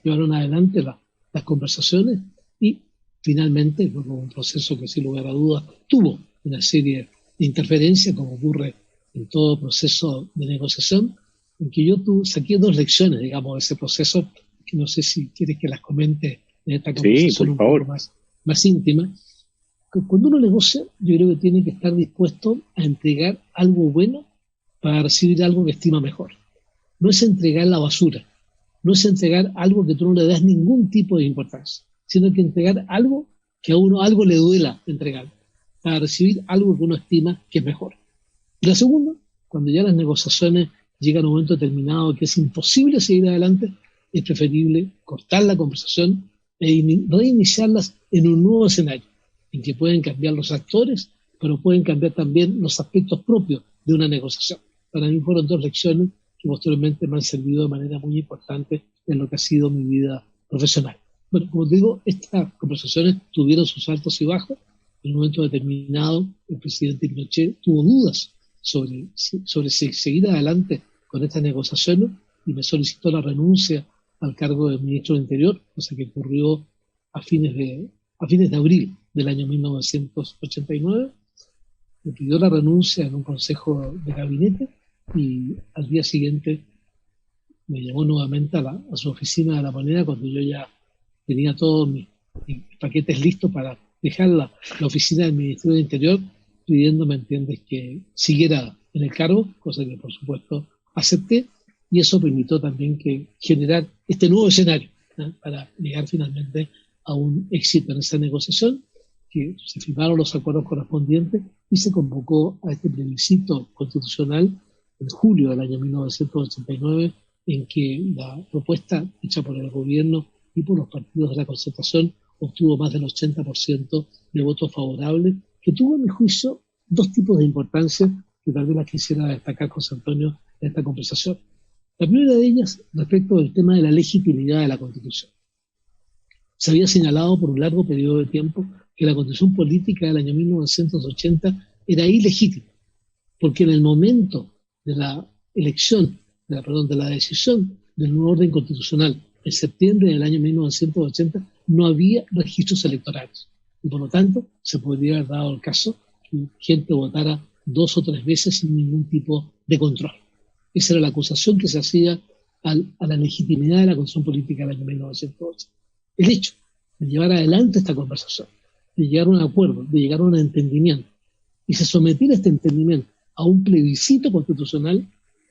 B: Llevaron adelante las conversaciones y finalmente, luego un proceso que sin lugar a dudas tuvo una serie de interferencias, como ocurre en todo proceso de negociación, en que yo saqué dos lecciones, digamos, de ese proceso, que no sé si quieres que las comente en esta conversación un poco más íntima. Cuando uno negocia, yo creo que tiene que estar dispuesto a entregar algo bueno para recibir algo que estima mejor. No es entregar la basura, no es entregar algo que tú no le das ningún tipo de importancia, sino que entregar algo que a uno algo le duela entregar, para recibir algo que uno estima que es mejor. Y la segunda, cuando ya las negociaciones llegan a un momento determinado que es imposible seguir adelante, es preferible cortar la conversación e reiniciarlas en un nuevo escenario, en que pueden cambiar los actores, pero pueden cambiar también los aspectos propios de una negociación. Para mí fueron dos lecciones que posteriormente me han servido de manera muy importante en lo que ha sido mi vida profesional. Bueno, como te digo, estas conversaciones tuvieron sus altos y bajos. En un momento determinado, el presidente Pinochet tuvo dudas sobre si seguir adelante con estas negociaciones y me solicitó la renuncia al cargo de ministro del Interior, cosa que ocurrió a fines de abril del año 1989. Me pidió la renuncia en un consejo de gabinete y al día siguiente me llamó nuevamente a su oficina de La Moneda cuando yo ya tenía todos mis paquetes listos para dejar la oficina del Ministerio del Interior, pidiéndome, entiendes, que siguiera en el cargo, cosa que por supuesto acepté, y eso permitió también generar este nuevo escenario, ¿eh?, para llegar finalmente a un éxito en esa negociación, que se firmaron los acuerdos correspondientes y se convocó a este plebiscito constitucional en julio del año 1989, en que la propuesta hecha por el gobierno y por los partidos de la Concertación obtuvo más del 80% de votos favorables, que tuvo, en mi juicio, dos tipos de importancia que tal vez las quisiera destacar, José Antonio, en esta conversación. La primera de ellas, respecto del tema de la legitimidad de la Constitución. Se había señalado por un largo periodo de tiempo que la Constitución política del año 1980 era ilegítima, porque en el momento de la elección, de la decisión del nuevo orden constitucional en septiembre del año 1980, no había registros electorales. Y por lo tanto, se podría haber dado el caso que gente votara 2 o 3 veces sin ningún tipo de control. Esa era la acusación que se hacía a la legitimidad de la Constitución política del año 1980. El hecho de llevar adelante esta conversación, de llegar a un acuerdo, de llegar a un entendimiento, y se sometiera este entendimiento a un plebiscito constitucional,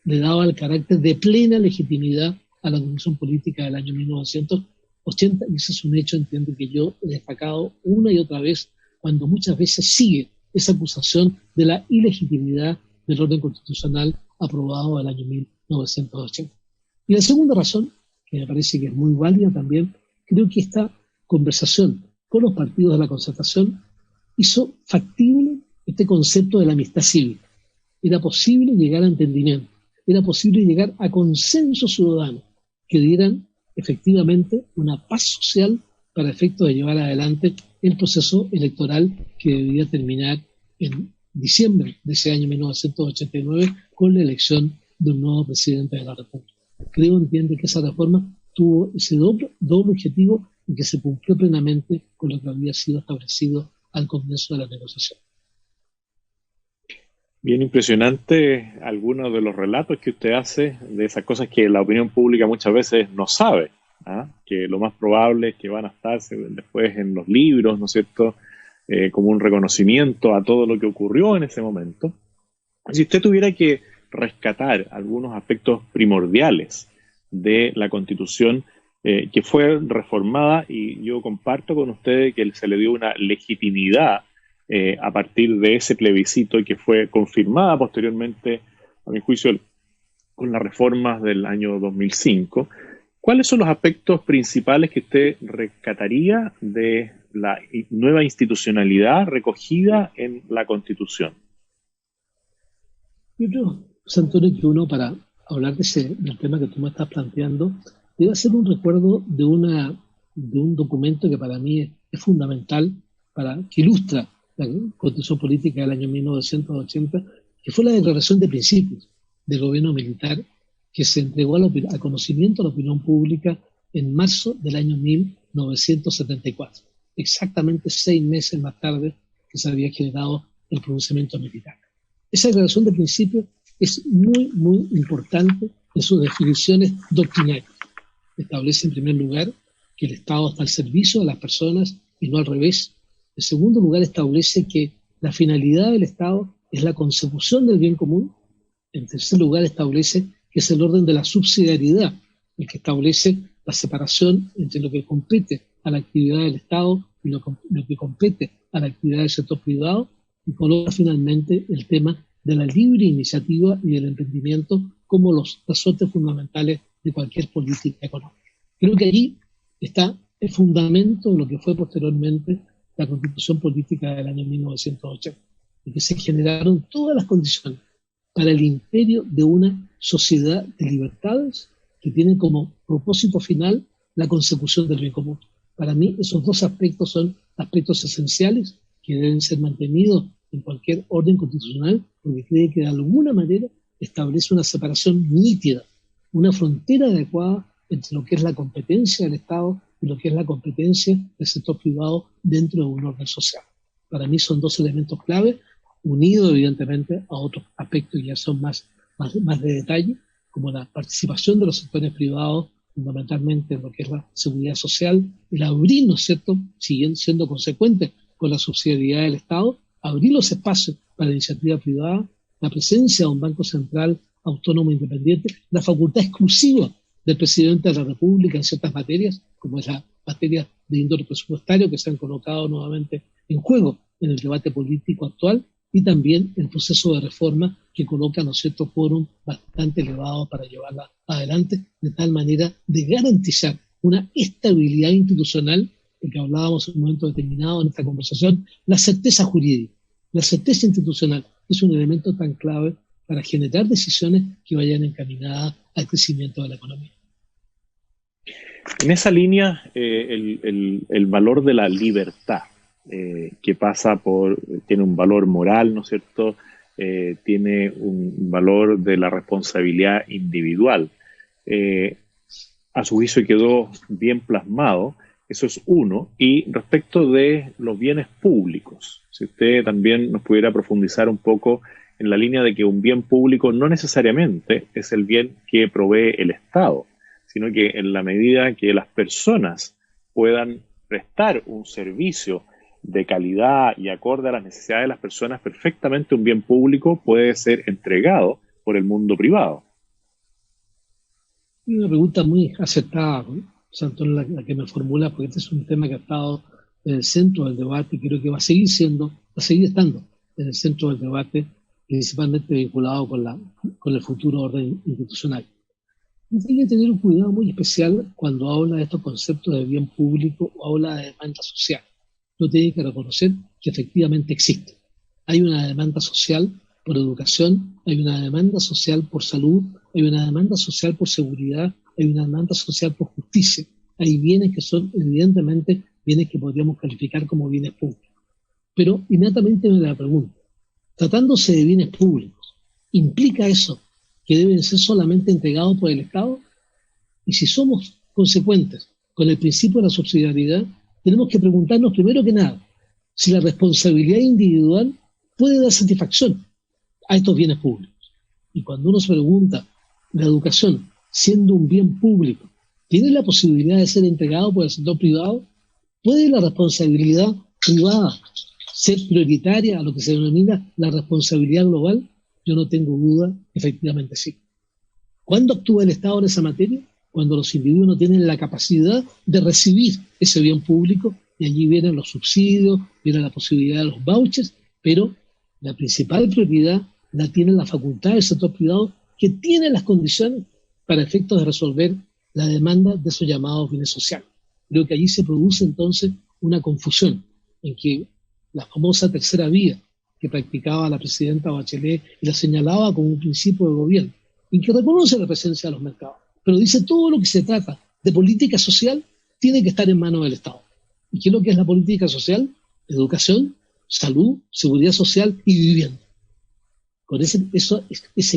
B: le daba el carácter de plena legitimidad a la Constitución política del año 1980, y ese es un hecho, entiendo, que yo he destacado una y otra vez, cuando muchas veces sigue esa acusación de la ilegitimidad del orden constitucional aprobado el año 1980. Y la segunda razón, que me parece que es muy válida también, creo que esta conversación con los partidos de la Concertación hizo factible este concepto de la amistad cívica. Era posible llegar a entendimiento, era posible llegar a consenso ciudadano que dieran efectivamente una paz social para efectos de llevar adelante el proceso electoral que debía terminar en diciembre de ese año 1989 con la elección de un nuevo presidente de la República. Creo, entiende, que esa reforma tuvo ese doble objetivo y que se cumplió plenamente con lo que había sido establecido al comienzo de la negociación.
A: Bien impresionante algunos de los relatos que usted hace de esas cosas que la opinión pública muchas veces no sabe, ¿ah? Que lo más probable es que van a estar después en los libros, ¿no es cierto?, como un reconocimiento a todo lo que ocurrió en ese momento. Si usted tuviera que rescatar algunos aspectos primordiales de la Constitución que fue reformada, y yo comparto con usted que se le dio una legitimidad a partir de ese plebiscito y que fue confirmada posteriormente, a mi juicio, con las reformas del año 2005. ¿Cuáles son los aspectos principales que usted rescataría de la nueva institucionalidad recogida en la Constitución?
B: Yo creo, José Antonio, que uno, para hablar del tema que tú me estás planteando, debe hacer un recuerdo de un documento que para mí es fundamental, que ilustra la Constitución política del año 1980, que fue la Declaración de Principios del gobierno militar, que se entregó al conocimiento de la opinión pública en marzo del año 1974, exactamente 6 meses más tarde que se había generado el pronunciamiento militar. Esa Declaración de Principios es muy, muy importante en sus definiciones doctrinarias. Establece, en primer lugar, que el Estado está al servicio de las personas y no al revés. En segundo lugar, establece que la finalidad del Estado es la consecución del bien común. En tercer lugar, establece que es el orden de la subsidiariedad, el que establece la separación entre lo que compete a la actividad del Estado y lo que compete a la actividad del sector privado, y coloca finalmente el tema de la libre iniciativa y del emprendimiento como los resortes fundamentales de cualquier política económica. Creo que allí está el fundamento de lo que fue posteriormente la Constitución Política del año 1980, y que se generaron todas las condiciones para el imperio de una sociedad de libertades que tiene como propósito final la consecución del bien común. Para mí esos dos aspectos son aspectos esenciales que deben ser mantenidos en cualquier orden constitucional, porque cree que de alguna manera establece una separación nítida, una frontera adecuada entre lo que es la competencia del Estado y lo que es la competencia del sector privado dentro de un orden social. Para mí son dos elementos clave, unidos evidentemente a otros aspectos que ya son más de detalle, como la participación de los sectores privados, fundamentalmente en lo que es la seguridad social, el abrir, ¿no es cierto?, siguiendo siendo consecuentes con la subsidiariedad del Estado, abrir los espacios para la iniciativa privada, la presencia de un Banco Central autónomo independiente, la facultad exclusiva del presidente de la República en ciertas materias, como es la materia de índole presupuestario, que se han colocado nuevamente en juego en el debate político actual, y también el proceso de reforma que coloca, ¿no es cierto?, quórum bastante elevado para llevarla adelante, de tal manera de garantizar una estabilidad institucional, de que hablábamos en un momento determinado en esta conversación, la certeza jurídica, la certeza institucional es un elemento tan clave para generar decisiones que vayan encaminadas al crecimiento de la economía.
A: En esa línea, el valor de la libertad, que tiene un valor moral, ¿no es cierto? Tiene un valor de la responsabilidad individual. A su juicio quedó bien plasmado, eso es uno. Y respecto de los bienes públicos, si usted también nos pudiera profundizar un poco en la línea de que un bien público no necesariamente es el bien que provee el Estado, sino que en la medida que las personas puedan prestar un servicio de calidad y acorde a las necesidades de las personas, perfectamente un bien público puede ser entregado por el mundo privado.
B: Una pregunta muy acertada, ¿no? Antonio, la que me formula, porque este es un tema que ha estado en el centro del debate y creo que va a seguir estando en el centro del debate, principalmente vinculado con el futuro orden institucional. Hay que tener un cuidado muy especial cuando habla de estos conceptos de bien público o habla de demanda social. Uno tiene que reconocer que efectivamente existe. Hay una demanda social por educación, hay una demanda social por salud, hay una demanda social por seguridad, hay una demanda social por justicia. Hay bienes que son evidentemente bienes que podríamos calificar como bienes públicos. Pero inmediatamente me la pregunto, tratándose de bienes públicos, ¿implica eso que deben ser solamente entregados por el Estado? Y si somos consecuentes con el principio de la subsidiariedad, tenemos que preguntarnos primero que nada si la responsabilidad individual puede dar satisfacción a estos bienes públicos. Y cuando uno se pregunta, la educación, siendo un bien público, ¿tiene la posibilidad de ser entregado por el sector privado? ¿Puede la responsabilidad privada ser prioritaria a lo que se denomina la responsabilidad global? Yo no tengo duda, efectivamente sí. ¿Cuándo actúa el Estado en esa materia? Cuando los individuos no tienen la capacidad de recibir ese bien público, y allí vienen los subsidios, viene la posibilidad de los vouchers, pero la principal prioridad la tiene la facultad del sector privado, que tiene las condiciones para efectos de resolver la demanda de esos llamados bienes sociales. Creo que allí se produce entonces una confusión en que la famosa tercera vía que practicaba la presidenta Bachelet y la señalaba como un principio de gobierno, en que reconoce la presencia de los mercados, pero dice todo lo que se trata de política social tiene que estar en manos del Estado. ¿Y qué es lo que es la política social? Educación, salud, seguridad social y vivienda. Con esa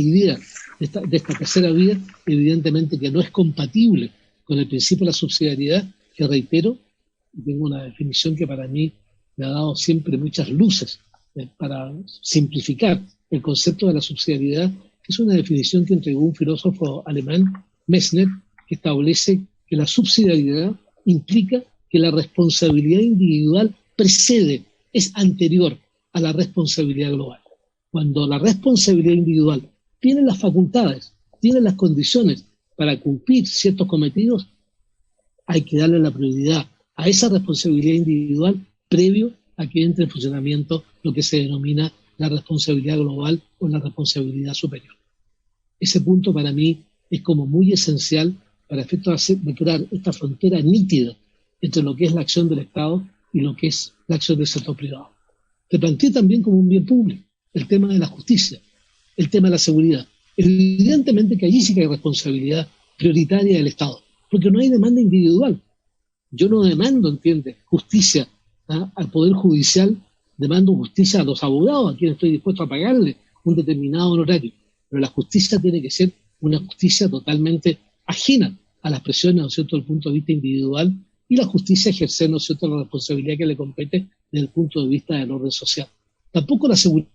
B: idea de esta tercera vía, evidentemente que no es compatible con el principio de la subsidiariedad, que reitero, tengo una definición que para mí me ha dado siempre muchas luces para simplificar el concepto de la subsidiariedad, que es una definición que entregó un filósofo alemán, Messner, que establece que la subsidiariedad implica que la responsabilidad individual precede, es anterior a la responsabilidad global. Cuando la responsabilidad individual tienen las facultades, tienen las condiciones para cumplir ciertos cometidos, hay que darle la prioridad a esa responsabilidad individual previo a que entre en funcionamiento lo que se denomina la responsabilidad global o la responsabilidad superior. Ese punto para mí es como muy esencial para efectos de crear esta frontera nítida entre lo que es la acción del Estado y lo que es la acción del sector privado. Te planteé también como un bien público el tema de la justicia, el tema de la seguridad. Evidentemente que allí sí que hay responsabilidad prioritaria del Estado, porque no hay demanda individual. Yo no demando, entiende, justicia al Poder Judicial, demando justicia a los abogados, a quienes estoy dispuesto a pagarle un determinado honorario. Pero la justicia tiene que ser una justicia totalmente ajena a las presiones, ¿no es cierto?, desde el punto de vista individual, y la justicia ejercer, ¿no es cierto?, la responsabilidad que le compete desde el punto de vista del orden social. Tampoco la seguridad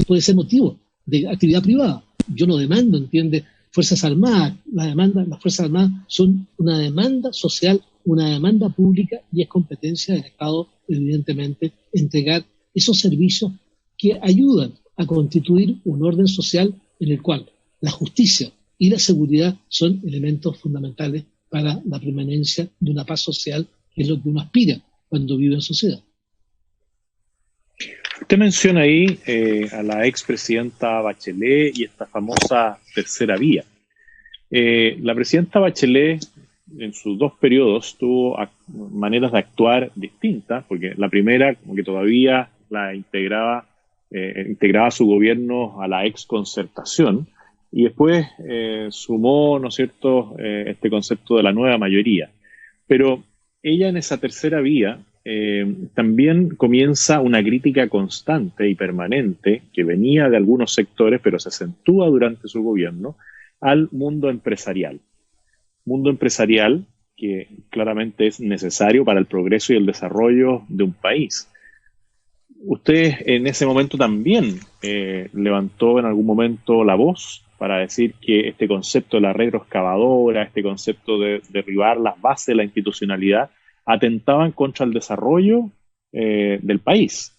B: puede ser motivo de actividad privada. Yo no demando, entiende, Fuerzas Armadas. Las Fuerzas Armadas son una demanda social, una demanda pública, y es competencia del Estado, evidentemente, entregar esos servicios que ayudan a constituir un orden social en el cual la justicia y la seguridad son elementos fundamentales para la permanencia de una paz social, que es lo que uno aspira cuando vive en sociedad.
A: Usted menciona ahí a la expresidenta Bachelet y esta famosa tercera vía. La presidenta Bachelet en sus dos periodos tuvo maneras de actuar distintas, porque la primera como que todavía la integraba su gobierno a la exconcertación, y después sumó, ¿no es cierto?, este concepto de la nueva mayoría. Pero ella en esa tercera vía también comienza una crítica constante y permanente que venía de algunos sectores, pero se acentúa durante su gobierno, al mundo empresarial. Mundo empresarial que claramente es necesario para el progreso y el desarrollo de un país. Usted en ese momento también levantó en algún momento la voz para decir que este concepto de la retroexcavadora, este concepto de derribar las bases de la institucionalidad, atentaban contra el desarrollo del país.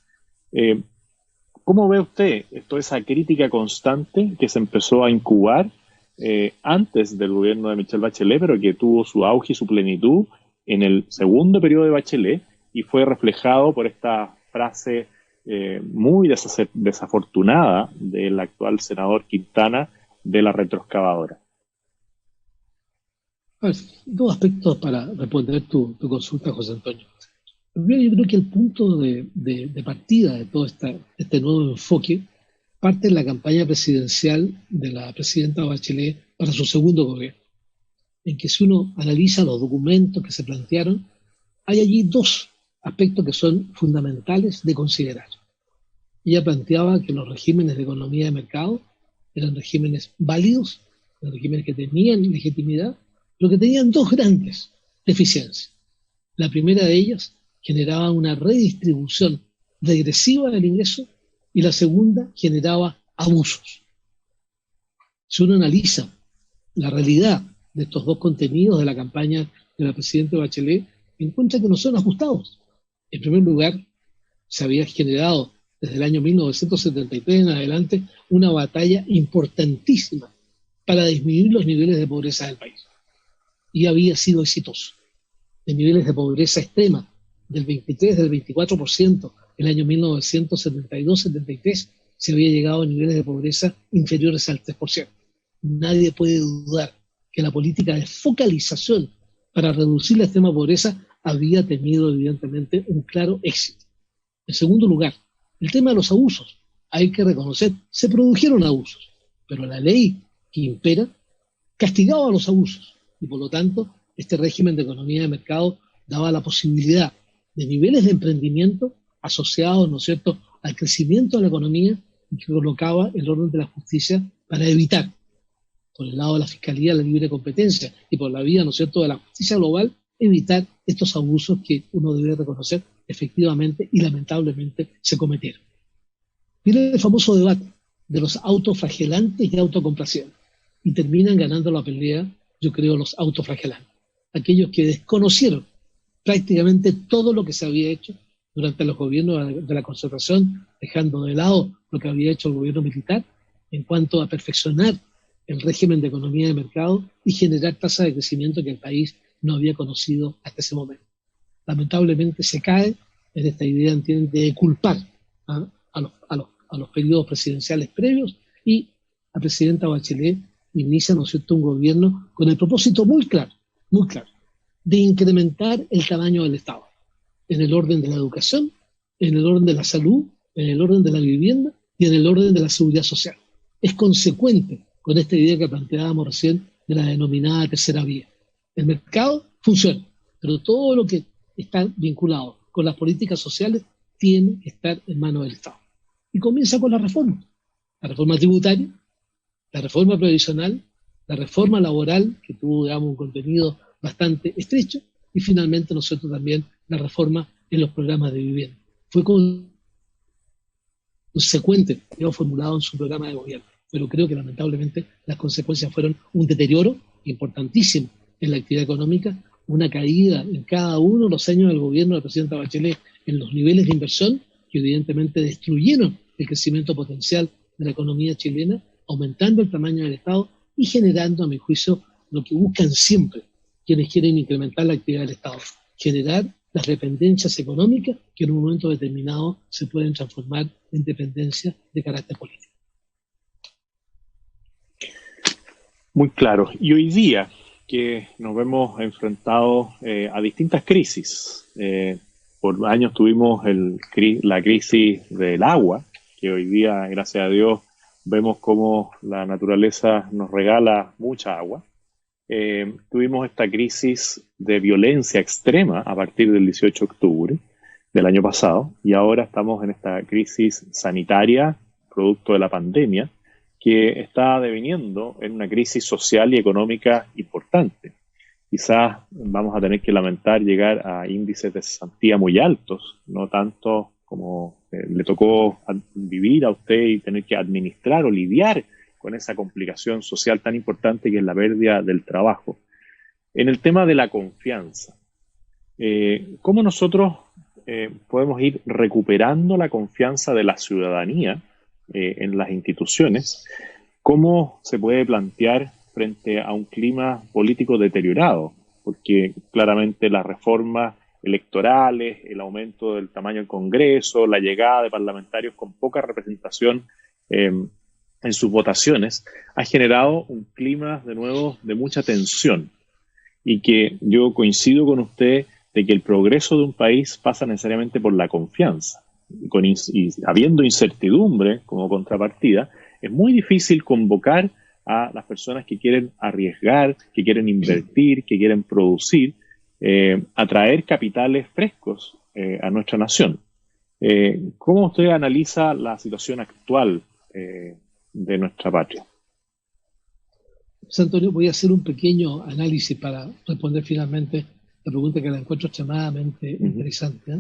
A: ¿Cómo ve usted esa crítica constante que se empezó a incubar antes del gobierno de Michelle Bachelet, pero que tuvo su auge y su plenitud en el segundo periodo de Bachelet y fue reflejado por esta frase muy desafortunada del actual senador Quintana de la retroexcavadora?
B: Dos aspectos para responder tu consulta, José Antonio. Primero, yo creo que el punto de partida de todo este nuevo enfoque parte en la campaña presidencial de la presidenta Bachelet para su segundo gobierno, en que si uno analiza los documentos que se plantearon, hay allí dos aspectos que son fundamentales de considerar. Ella planteaba que los regímenes de economía de mercado eran regímenes válidos, eran regímenes que tenían legitimidad, pero que tenían dos grandes deficiencias. La primera de ellas generaba una redistribución regresiva del ingreso, y la segunda generaba abusos. Si uno analiza la realidad de estos dos contenidos de la campaña de la presidenta Bachelet, encuentra que no son ajustados. En primer lugar, se había generado desde el año 1973 en adelante una batalla importantísima para disminuir los niveles de pobreza del país. Y había sido exitoso. De niveles de pobreza extrema del 23, del 24%, el año 1972-73, se había llegado a niveles de pobreza inferiores al 3%. Nadie puede dudar que la política de focalización para reducir la extrema pobreza había tenido evidentemente un claro éxito. En segundo lugar, el tema de los abusos. Hay que reconocer, se produjeron abusos, pero la ley que impera castigaba los abusos, y por lo tanto este régimen de economía de mercado daba la posibilidad de niveles de emprendimiento asociados, ¿no es cierto?, al crecimiento de la economía, y que colocaba el orden de la justicia para evitar, por el lado de la fiscalía, la libre competencia, y por la vía, ¿no es cierto?, de la justicia global, evitar estos abusos que uno debe reconocer efectivamente y lamentablemente se cometieron. Viene el famoso debate de los autoflagelantes y autocomplacientes, y terminan ganando la pelea, yo creo, los autoflagelantes, aquellos que desconocieron prácticamente todo lo que se había hecho durante los gobiernos de la concertación, dejando de lado lo que había hecho el gobierno militar, en cuanto a perfeccionar el régimen de economía de mercado y generar tasas de crecimiento que el país no había conocido hasta ese momento. Lamentablemente se cae en esta idea, entiende, de culpar a los periodos presidenciales previos, y la presidenta Bachelet inicia, ¿no es cierto?, un gobierno con el propósito muy claro, de incrementar el tamaño del Estado, en el orden de la educación, en el orden de la salud, en el orden de la vivienda y en el orden de la seguridad social. Es consecuente con esta idea que planteábamos recién de la denominada tercera vía. El mercado funciona, pero todo lo que está vinculado con las políticas sociales tiene que estar en manos del Estado. Y comienza con la reforma tributaria, la reforma previsional, la reforma laboral, que tuvo, digamos, un contenido bastante estrecho, y finalmente nosotros también la reforma en los programas de vivienda. Fue consecuente, digamos, formulado en su programa de gobierno, pero creo que lamentablemente las consecuencias fueron un deterioro importantísimo en la actividad económica, una caída en cada uno de los años del gobierno del presidente Bachelet en los niveles de inversión, que evidentemente destruyeron el crecimiento potencial de la economía chilena, aumentando el tamaño del Estado y generando, a mi juicio, lo que buscan siempre quienes quieren incrementar la actividad del Estado: generar las dependencias económicas que en un momento determinado se pueden transformar en dependencias de carácter político.
A: Muy claro. Y hoy día que nos vemos enfrentados a distintas crisis. Por años tuvimos la crisis del agua, que hoy día, gracias a Dios, vemos cómo la naturaleza nos regala mucha agua. Tuvimos esta crisis de violencia extrema a partir del 18 de octubre del año pasado, y ahora estamos en esta crisis sanitaria producto de la pandemia, que está deviniendo en una crisis social y económica importante. Quizás vamos a tener que lamentar llegar a índices de cesantía muy altos, no tanto como le tocó vivir a usted y tener que administrar o lidiar con esa complicación social tan importante que es la pérdida del trabajo. En el tema de la confianza, ¿cómo nosotros podemos ir recuperando la confianza de la ciudadanía en las instituciones? ¿Cómo se puede plantear frente a un clima político deteriorado? Porque claramente las reformas electorales, el aumento del tamaño del Congreso, la llegada de parlamentarios con poca representación en sus votaciones, ha generado un clima de nuevo de mucha tensión, y que yo coincido con usted de que el progreso de un país pasa necesariamente por la confianza. Y habiendo incertidumbre como contrapartida, es muy difícil convocar a las personas que quieren arriesgar, que quieren invertir, que quieren producir, atraer capitales frescos a nuestra nación. ¿Cómo usted analiza la situación actual de nuestra patria?
B: José Antonio, voy a hacer un pequeño análisis para responder finalmente la pregunta, que la encuentro extremadamente interesante.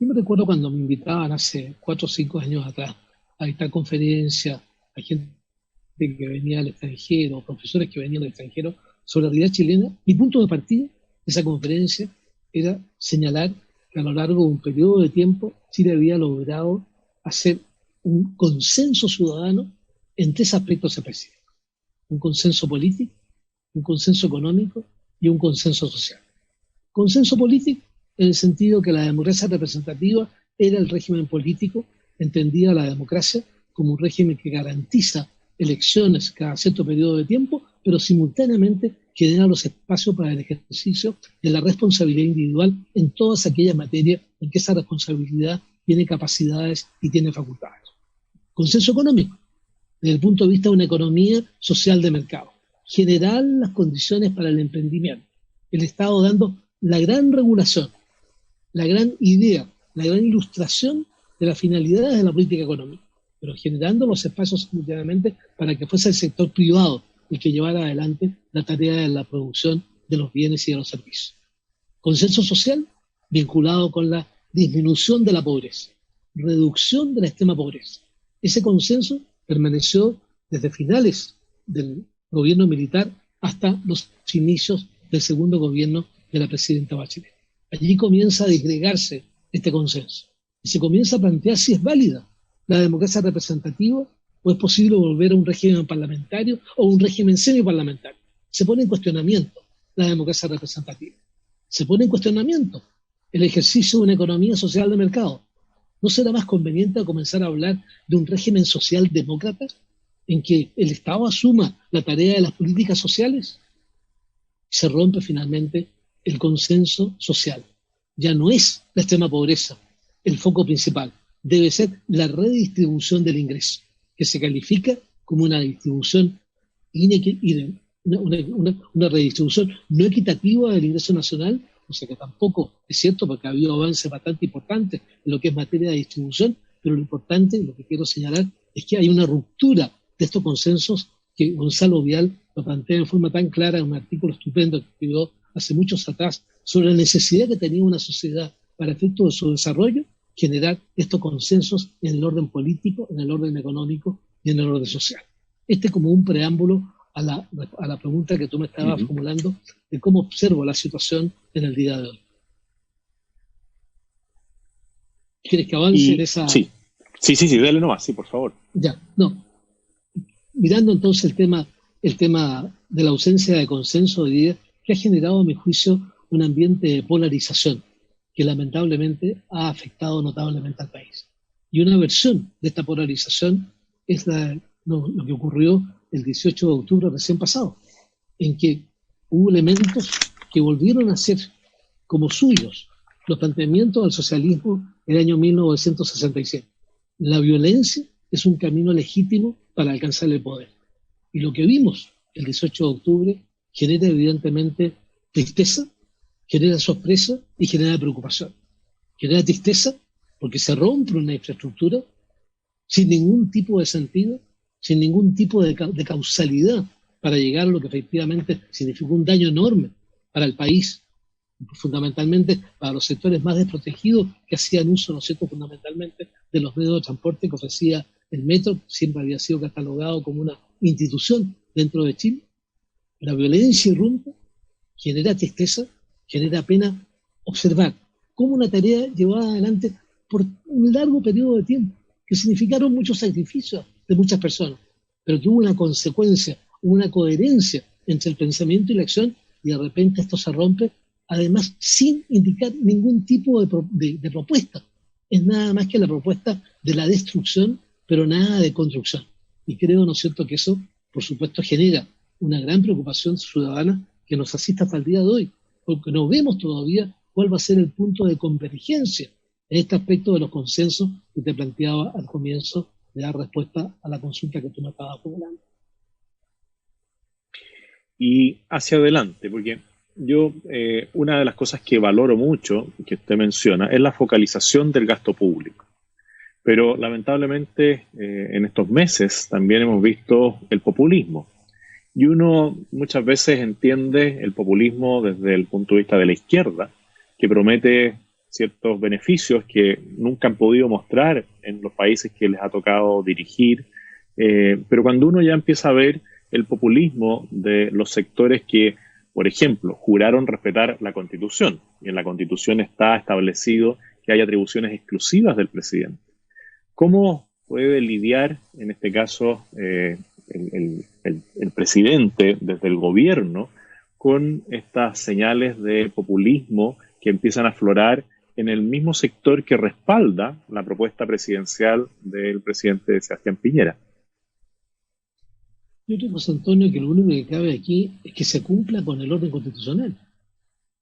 B: Yo me recuerdo cuando me invitaban hace 4 o 5 años atrás a esta conferencia a gente que venía del extranjero, profesores que venían del extranjero, sobre la realidad chilena. Mi punto de partida de esa conferencia era señalar que a lo largo de un periodo de tiempo Chile había logrado hacer un consenso ciudadano en 3 aspectos específicos: un consenso político, un consenso económico y un consenso social. Consenso político en el sentido que la democracia representativa era el régimen político, entendía la democracia como un régimen que garantiza elecciones cada cierto periodo de tiempo, pero simultáneamente genera los espacios para el ejercicio de la responsabilidad individual en todas aquellas materias en que esa responsabilidad tiene capacidades y tiene facultades. Consenso económico, desde el punto de vista de una economía social de mercado, generar las condiciones para el emprendimiento, el Estado dando la gran regulación, la gran idea, la gran ilustración de las finalidades de la política económica, pero generando los espacios simultáneamente para que fuese el sector privado el que llevara adelante la tarea de la producción de los bienes y de los servicios. Consenso social vinculado con la disminución de la pobreza, reducción de la extrema pobreza. Ese consenso permaneció desde finales del gobierno militar hasta los inicios del segundo gobierno de la presidenta Bachelet. Allí comienza a disgregarse este consenso y se comienza a plantear si es válida la democracia representativa ¿O es posible volver a un régimen parlamentario o un régimen semiparlamentario? Se pone en cuestionamiento la democracia representativa. Se pone en cuestionamiento el ejercicio de una economía social de mercado. ¿No será más conveniente comenzar a hablar de un régimen socialdemócrata en que el Estado asuma la tarea de las políticas sociales? Se rompe finalmente el consenso social. Ya no es la extrema pobreza el foco principal, debe ser la redistribución del ingreso, que se califica como una distribución una redistribución no equitativa del ingreso nacional, o sea que tampoco es cierto porque ha habido avances bastante importantes en lo que es materia de distribución, pero lo importante, lo que quiero señalar, es que hay una ruptura de estos consensos que Gonzalo Vial lo plantea en forma tan clara en un artículo estupendo que escribió hace muchos atrás sobre la necesidad que tenía una sociedad para efecto de su desarrollo, generar estos consensos en el orden político, en el orden económico y en el orden social. Como un preámbulo a la pregunta que tú me estabas formulando de cómo observo la situación en el día de hoy. ¿Quieres que avance en esa...?
A: Sí, dale nomás, sí, por favor.
B: Ya, no. Mirando entonces el tema de la ausencia de consenso hoy día, que ha generado, a mi juicio, un ambiente de polarización que lamentablemente ha afectado notablemente al país. Y una versión de esta polarización es lo que ocurrió el 18 de octubre recién pasado, en que hubo elementos que volvieron a ser como suyos los planteamientos del socialismo en el año 1967. La violencia es un camino legítimo para alcanzar el poder. Y lo que vimos el 18 de octubre genera evidentemente tristeza, genera sorpresa y genera preocupación. Genera tristeza porque se rompe una infraestructura sin ningún tipo de sentido, sin ningún tipo de causalidad para llegar a lo que efectivamente significó un daño enorme para el país, fundamentalmente para los sectores más desprotegidos que hacían uso, ¿no es cierto?, fundamentalmente de los medios de transporte que ofrecía el metro, siempre había sido catalogado como una institución dentro de Chile. La violencia irrumpe, genera tristeza, genera pena observar cómo una tarea llevada adelante por un largo periodo de tiempo, que significaron muchos sacrificios de muchas personas, pero que hubo una consecuencia, una coherencia entre el pensamiento y la acción, y de repente esto se rompe, además sin indicar ningún tipo de propuesta. Es nada más que la propuesta de la destrucción, pero nada de construcción. Y creo, ¿no es cierto?, que eso, por supuesto, genera una gran preocupación ciudadana que nos asiste hasta el día de hoy, porque no vemos todavía cuál va a ser el punto de convergencia en este aspecto de los consensos que te planteaba al comienzo de dar respuesta a la consulta que tú me estabas formulando.
A: Y hacia adelante, porque yo, una de las cosas que valoro mucho, que usted menciona, es la focalización del gasto público. Pero lamentablemente en estos meses también hemos visto el populismo. Y uno muchas veces entiende el populismo desde el punto de vista de la izquierda, que promete ciertos beneficios que nunca han podido mostrar en los países que les ha tocado dirigir. Pero cuando uno ya empieza a ver el populismo de los sectores que, por ejemplo, juraron respetar la Constitución, y en la Constitución está establecido que hay atribuciones exclusivas del presidente. ¿Cómo puede lidiar, en este caso, el presidente desde el gobierno con estas señales de populismo que empiezan a aflorar en el mismo sector que respalda la propuesta presidencial del presidente Sebastián Piñera?
B: Yo creo, José Antonio, que lo único que cabe aquí es que se cumpla con el orden constitucional.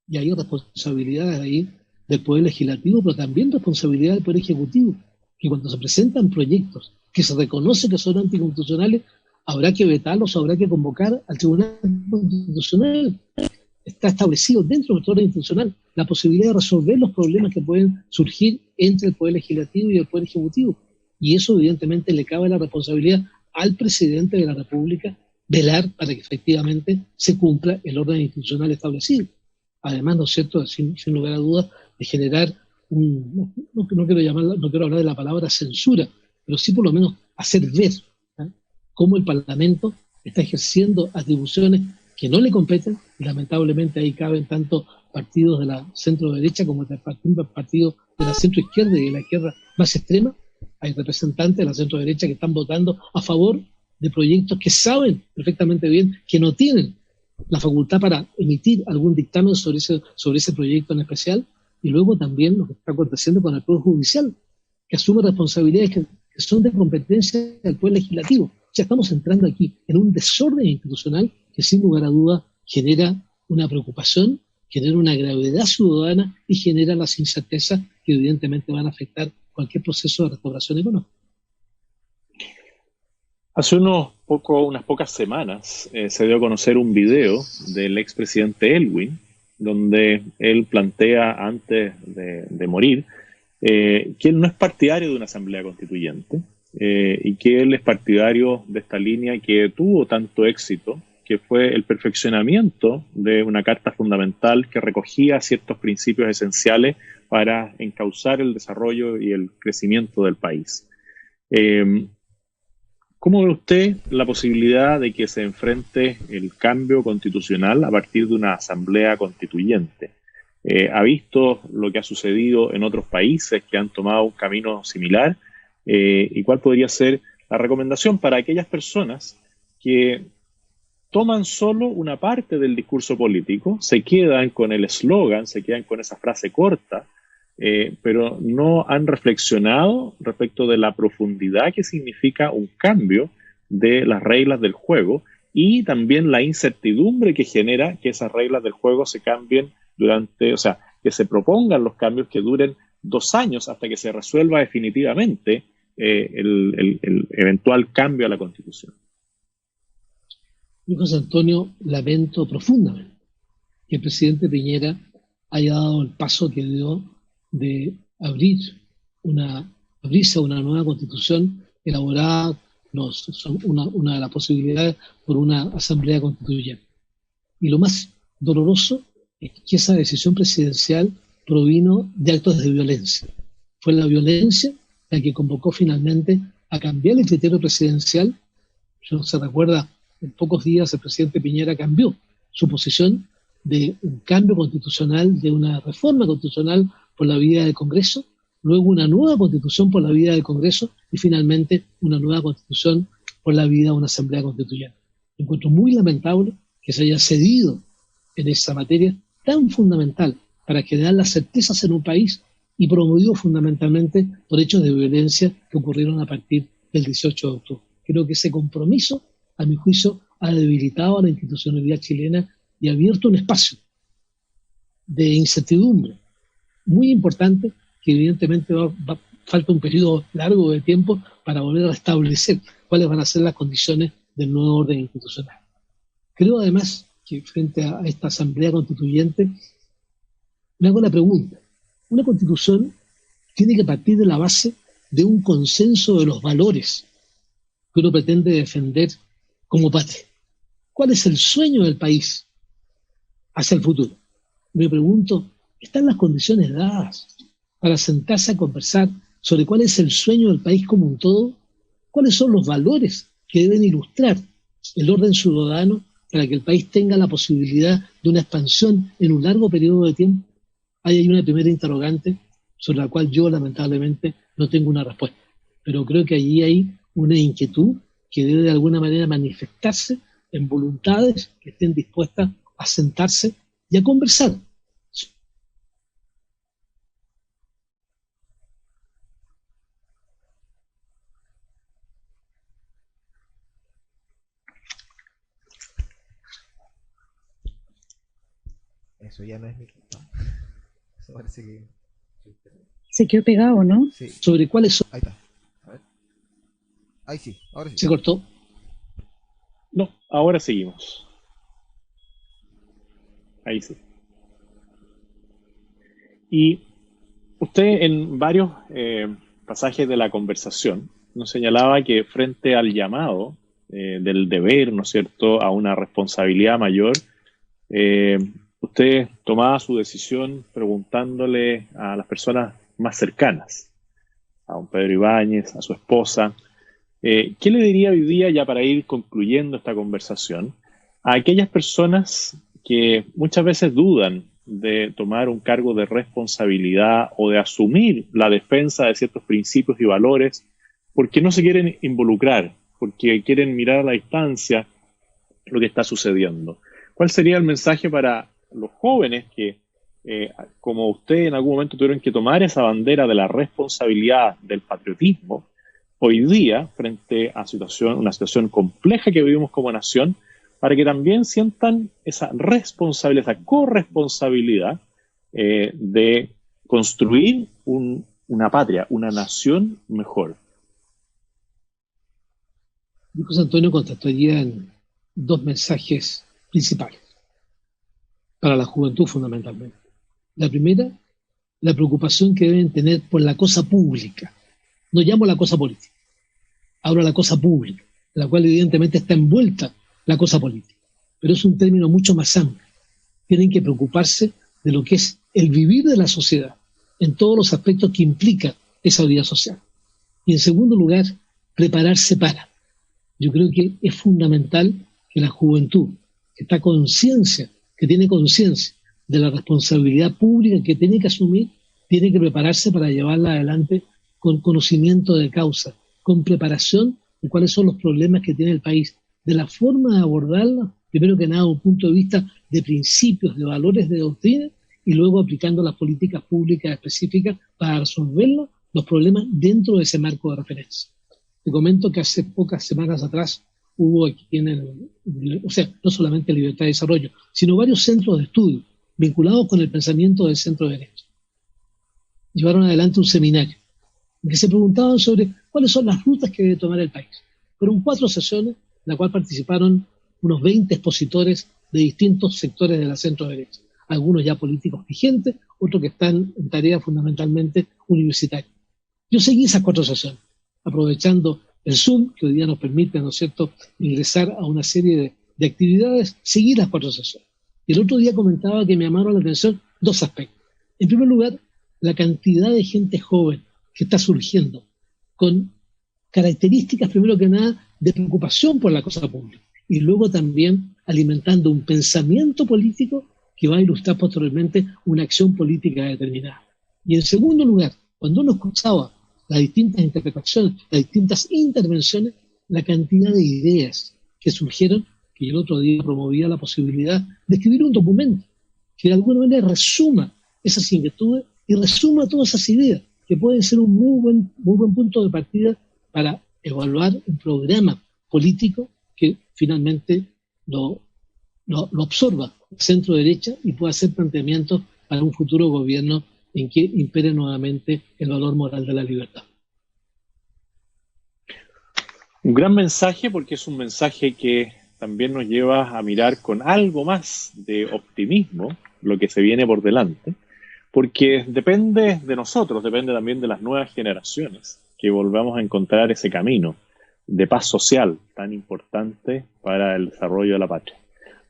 B: Y hay responsabilidades ahí del Poder Legislativo, pero también responsabilidad del Poder Ejecutivo, que cuando se presentan proyectos que se reconoce que son anticonstitucionales, habrá que vetarlos, habrá que convocar al Tribunal Constitucional. Está establecido dentro del orden institucional la posibilidad de resolver los problemas que pueden surgir entre el Poder Legislativo y el Poder Ejecutivo. Y eso, evidentemente, le cabe la responsabilidad al presidente de la República velar para que efectivamente se cumpla el orden institucional establecido. Además, ¿no es cierto?, sin lugar a dudas, de generar no quiero hablar de la palabra censura, pero sí por lo menos hacer ver cómo el Parlamento está ejerciendo atribuciones que no le competen, y lamentablemente ahí caben tanto partidos de la centro derecha como el partido de la centro izquierda y de la izquierda más extrema, hay representantes de la centro derecha que están votando a favor de proyectos que saben perfectamente bien que no tienen la facultad para emitir algún dictamen sobre ese proyecto en especial, y luego también lo que está aconteciendo con el Poder Judicial, que asume responsabilidades que son de competencia del Poder Legislativo. Ya estamos entrando aquí en un desorden institucional que sin lugar a dudas genera una preocupación, genera una gravedad ciudadana y genera las incertezas que evidentemente van a afectar cualquier proceso de restauración económica.
A: Hace unas pocas semanas se dio a conocer un video del expresidente Elwin, donde él plantea antes de morir que él no es partidario de una asamblea constituyente y que él es partidario de esta línea que tuvo tanto éxito, que fue el perfeccionamiento de una carta fundamental que recogía ciertos principios esenciales para encauzar el desarrollo y el crecimiento del país. ¿Cómo ve usted la posibilidad de que se enfrente el cambio constitucional a partir de una asamblea constituyente? ¿Ha visto lo que ha sucedido en otros países que han tomado un camino similar? ¿Y cuál podría ser la recomendación para aquellas personas que toman solo una parte del discurso político, se quedan con el eslogan, se quedan con esa frase corta, pero no han reflexionado respecto de la profundidad que significa un cambio de las reglas del juego y también la incertidumbre que genera que esas reglas del juego se cambien que se propongan los cambios que duren 2 años hasta que se resuelva definitivamente el eventual cambio a la Constitución?
B: Yo, José Antonio, lamento profundamente que el presidente Piñera haya dado el paso que dio de abrirse a una nueva constitución elaborada, una de las posibilidades por una asamblea constituyente. Y lo más doloroso es que esa decisión presidencial provino de actos de violencia. Fue la violencia la que convocó finalmente a cambiar el criterio presidencial. No se recuerda, en pocos días el presidente Piñera cambió su posición de un cambio constitucional, de una reforma constitucional por la vía del Congreso, luego una nueva constitución por la vía del Congreso y finalmente una nueva constitución por la vía de una asamblea constituyente. Encuentro muy lamentable que se haya cedido en esa materia tan fundamental para generar las certezas en un país y promovido fundamentalmente por hechos de violencia que ocurrieron a partir del 18 de octubre. Creo que ese compromiso, a mi juicio, ha debilitado a la institucionalidad chilena y ha abierto un espacio de incertidumbre muy importante que evidentemente falta un periodo largo de tiempo para volver a restablecer cuáles van a ser las condiciones del nuevo orden institucional. Creo además que frente a esta asamblea constituyente me hago la pregunta: una constitución tiene que partir de la base de un consenso de los valores que uno pretende defender como patria. ¿Cuál es el sueño del país hacia el futuro? Me pregunto, ¿están las condiciones dadas para sentarse a conversar sobre cuál es el sueño del país como un todo? ¿Cuáles son los valores que deben ilustrar el orden ciudadano para que el país tenga la posibilidad de una expansión en un largo periodo de tiempo? Ahí hay una primera interrogante sobre la cual yo lamentablemente no tengo una respuesta, pero creo que allí hay una inquietud que debe de alguna manera manifestarse en voluntades que estén dispuestas a sentarse y a conversar.
C: Eso ya no es mi culpa. Eso parece que...
D: Se quedó pegado, ¿no?
C: Sí.
B: Sobre cuáles son...
C: Ahí está. A ver. Ahí sí, ahora sí.
B: ¿Se cortó?
A: No, ahora seguimos. Ahí sí. Y usted en varios pasajes de la conversación nos señalaba que frente al llamado del deber, ¿no es cierto?, a una responsabilidad mayor, usted tomaba su decisión preguntándole a las personas más cercanas, a don Pedro Ibáñez, a su esposa. ¿Qué le diría hoy día, ya para ir concluyendo esta conversación, a aquellas personas que muchas veces dudan de tomar un cargo de responsabilidad o de asumir la defensa de ciertos principios y valores porque no se quieren involucrar, porque quieren mirar a la distancia lo que está sucediendo. ¿Cuál sería el mensaje para los jóvenes que, como usted en algún momento tuvieron que tomar esa bandera de la responsabilidad del patriotismo, hoy día, frente a una situación compleja que vivimos como nación, para que también sientan esa responsabilidad, esa corresponsabilidad de construir una patria, una nación mejor?
B: José Antonio contestaría en dos mensajes principales para la juventud fundamentalmente. La primera, la preocupación que deben tener por la cosa pública. No llamo la cosa política, hablo de la cosa pública, en la cual evidentemente está envuelta la cosa política, pero es un término mucho más amplio. Tienen que preocuparse de lo que es el vivir de la sociedad, en todos los aspectos que implica esa vida social. Y en segundo lugar, prepararse para. Yo creo que es fundamental que la juventud, que tiene conciencia de la responsabilidad pública que tiene que asumir, tiene que prepararse para llevarla adelante con conocimiento de causa, con preparación de cuáles son los problemas que tiene el país, de la forma de abordarla, primero que nada, un punto de vista de principios, de valores, de doctrina, y luego aplicando las políticas públicas específicas para resolver los problemas dentro de ese marco de referencia. Te comento que hace pocas semanas atrás hubo aquí no solamente Libertad de Desarrollo, sino varios centros de estudio vinculados con el pensamiento del centro derecha. Llevaron adelante un seminario en que se preguntaban sobre cuáles son las rutas que debe tomar el país. Fueron 4 sesiones en las cuales participaron unos 20 expositores de distintos sectores de la centro derecha, algunos ya políticos vigentes, otros que están en tareas fundamentalmente universitarias. Yo seguí esas 4 sesiones, aprovechando el Zoom, que hoy día nos permite, ¿no es cierto?, ingresar a una serie de actividades, seguir las 4 sesiones. Y el otro día comentaba que me llamaron la atención 2 aspectos. En primer lugar, la cantidad de gente joven que está surgiendo, con características, primero que nada, de preocupación por la cosa pública, y luego también alimentando un pensamiento político que va a ilustrar posteriormente una acción política determinada. Y en segundo lugar, cuando uno escuchaba las distintas interpretaciones, las distintas intervenciones, la cantidad de ideas que surgieron, que yo el otro día promovía la posibilidad de escribir un documento que de alguna manera resuma esas inquietudes y resuma todas esas ideas, que pueden ser un muy buen punto de partida para evaluar un programa político que finalmente lo absorba el centro derecha y pueda hacer planteamientos para un futuro gobierno en que impere nuevamente el valor moral de la libertad.
A: Un gran mensaje, porque es un mensaje que también nos lleva a mirar con algo más de optimismo lo que se viene por delante, porque depende de nosotros, depende también de las nuevas generaciones, que volvamos a encontrar ese camino de paz social tan importante para el desarrollo de la patria.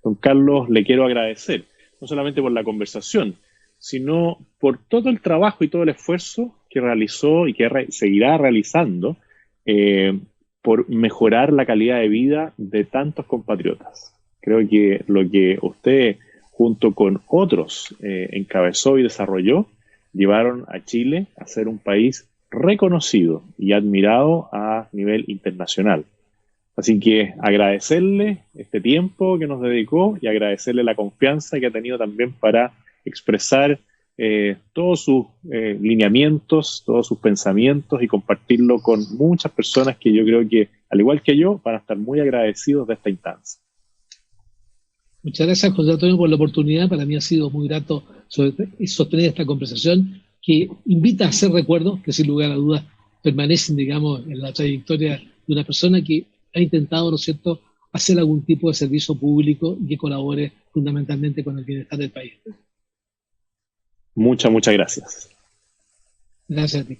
A: Don Carlos, le quiero agradecer, no solamente por la conversación, sino por todo el trabajo y todo el esfuerzo que realizó y que seguirá realizando por mejorar la calidad de vida de tantos compatriotas. Creo que lo que usted, junto con otros, encabezó y desarrolló, llevaron a Chile a ser un país reconocido y admirado a nivel internacional. Así que agradecerle este tiempo que nos dedicó y agradecerle la confianza que ha tenido también para expresar todos sus lineamientos, todos sus pensamientos y compartirlo con muchas personas que yo creo que, al igual que yo, van a estar muy agradecidos de esta instancia.
B: Muchas gracias, José Antonio, por la oportunidad. Para mí ha sido muy grato sostener esta conversación que invita a hacer recuerdos que sin lugar a dudas permanecen, digamos, en la trayectoria de una persona que ha intentado, ¿no es cierto?, hacer algún tipo de servicio público y que colabore fundamentalmente con el bienestar del país.
A: Muchas gracias.
B: Gracias a ti.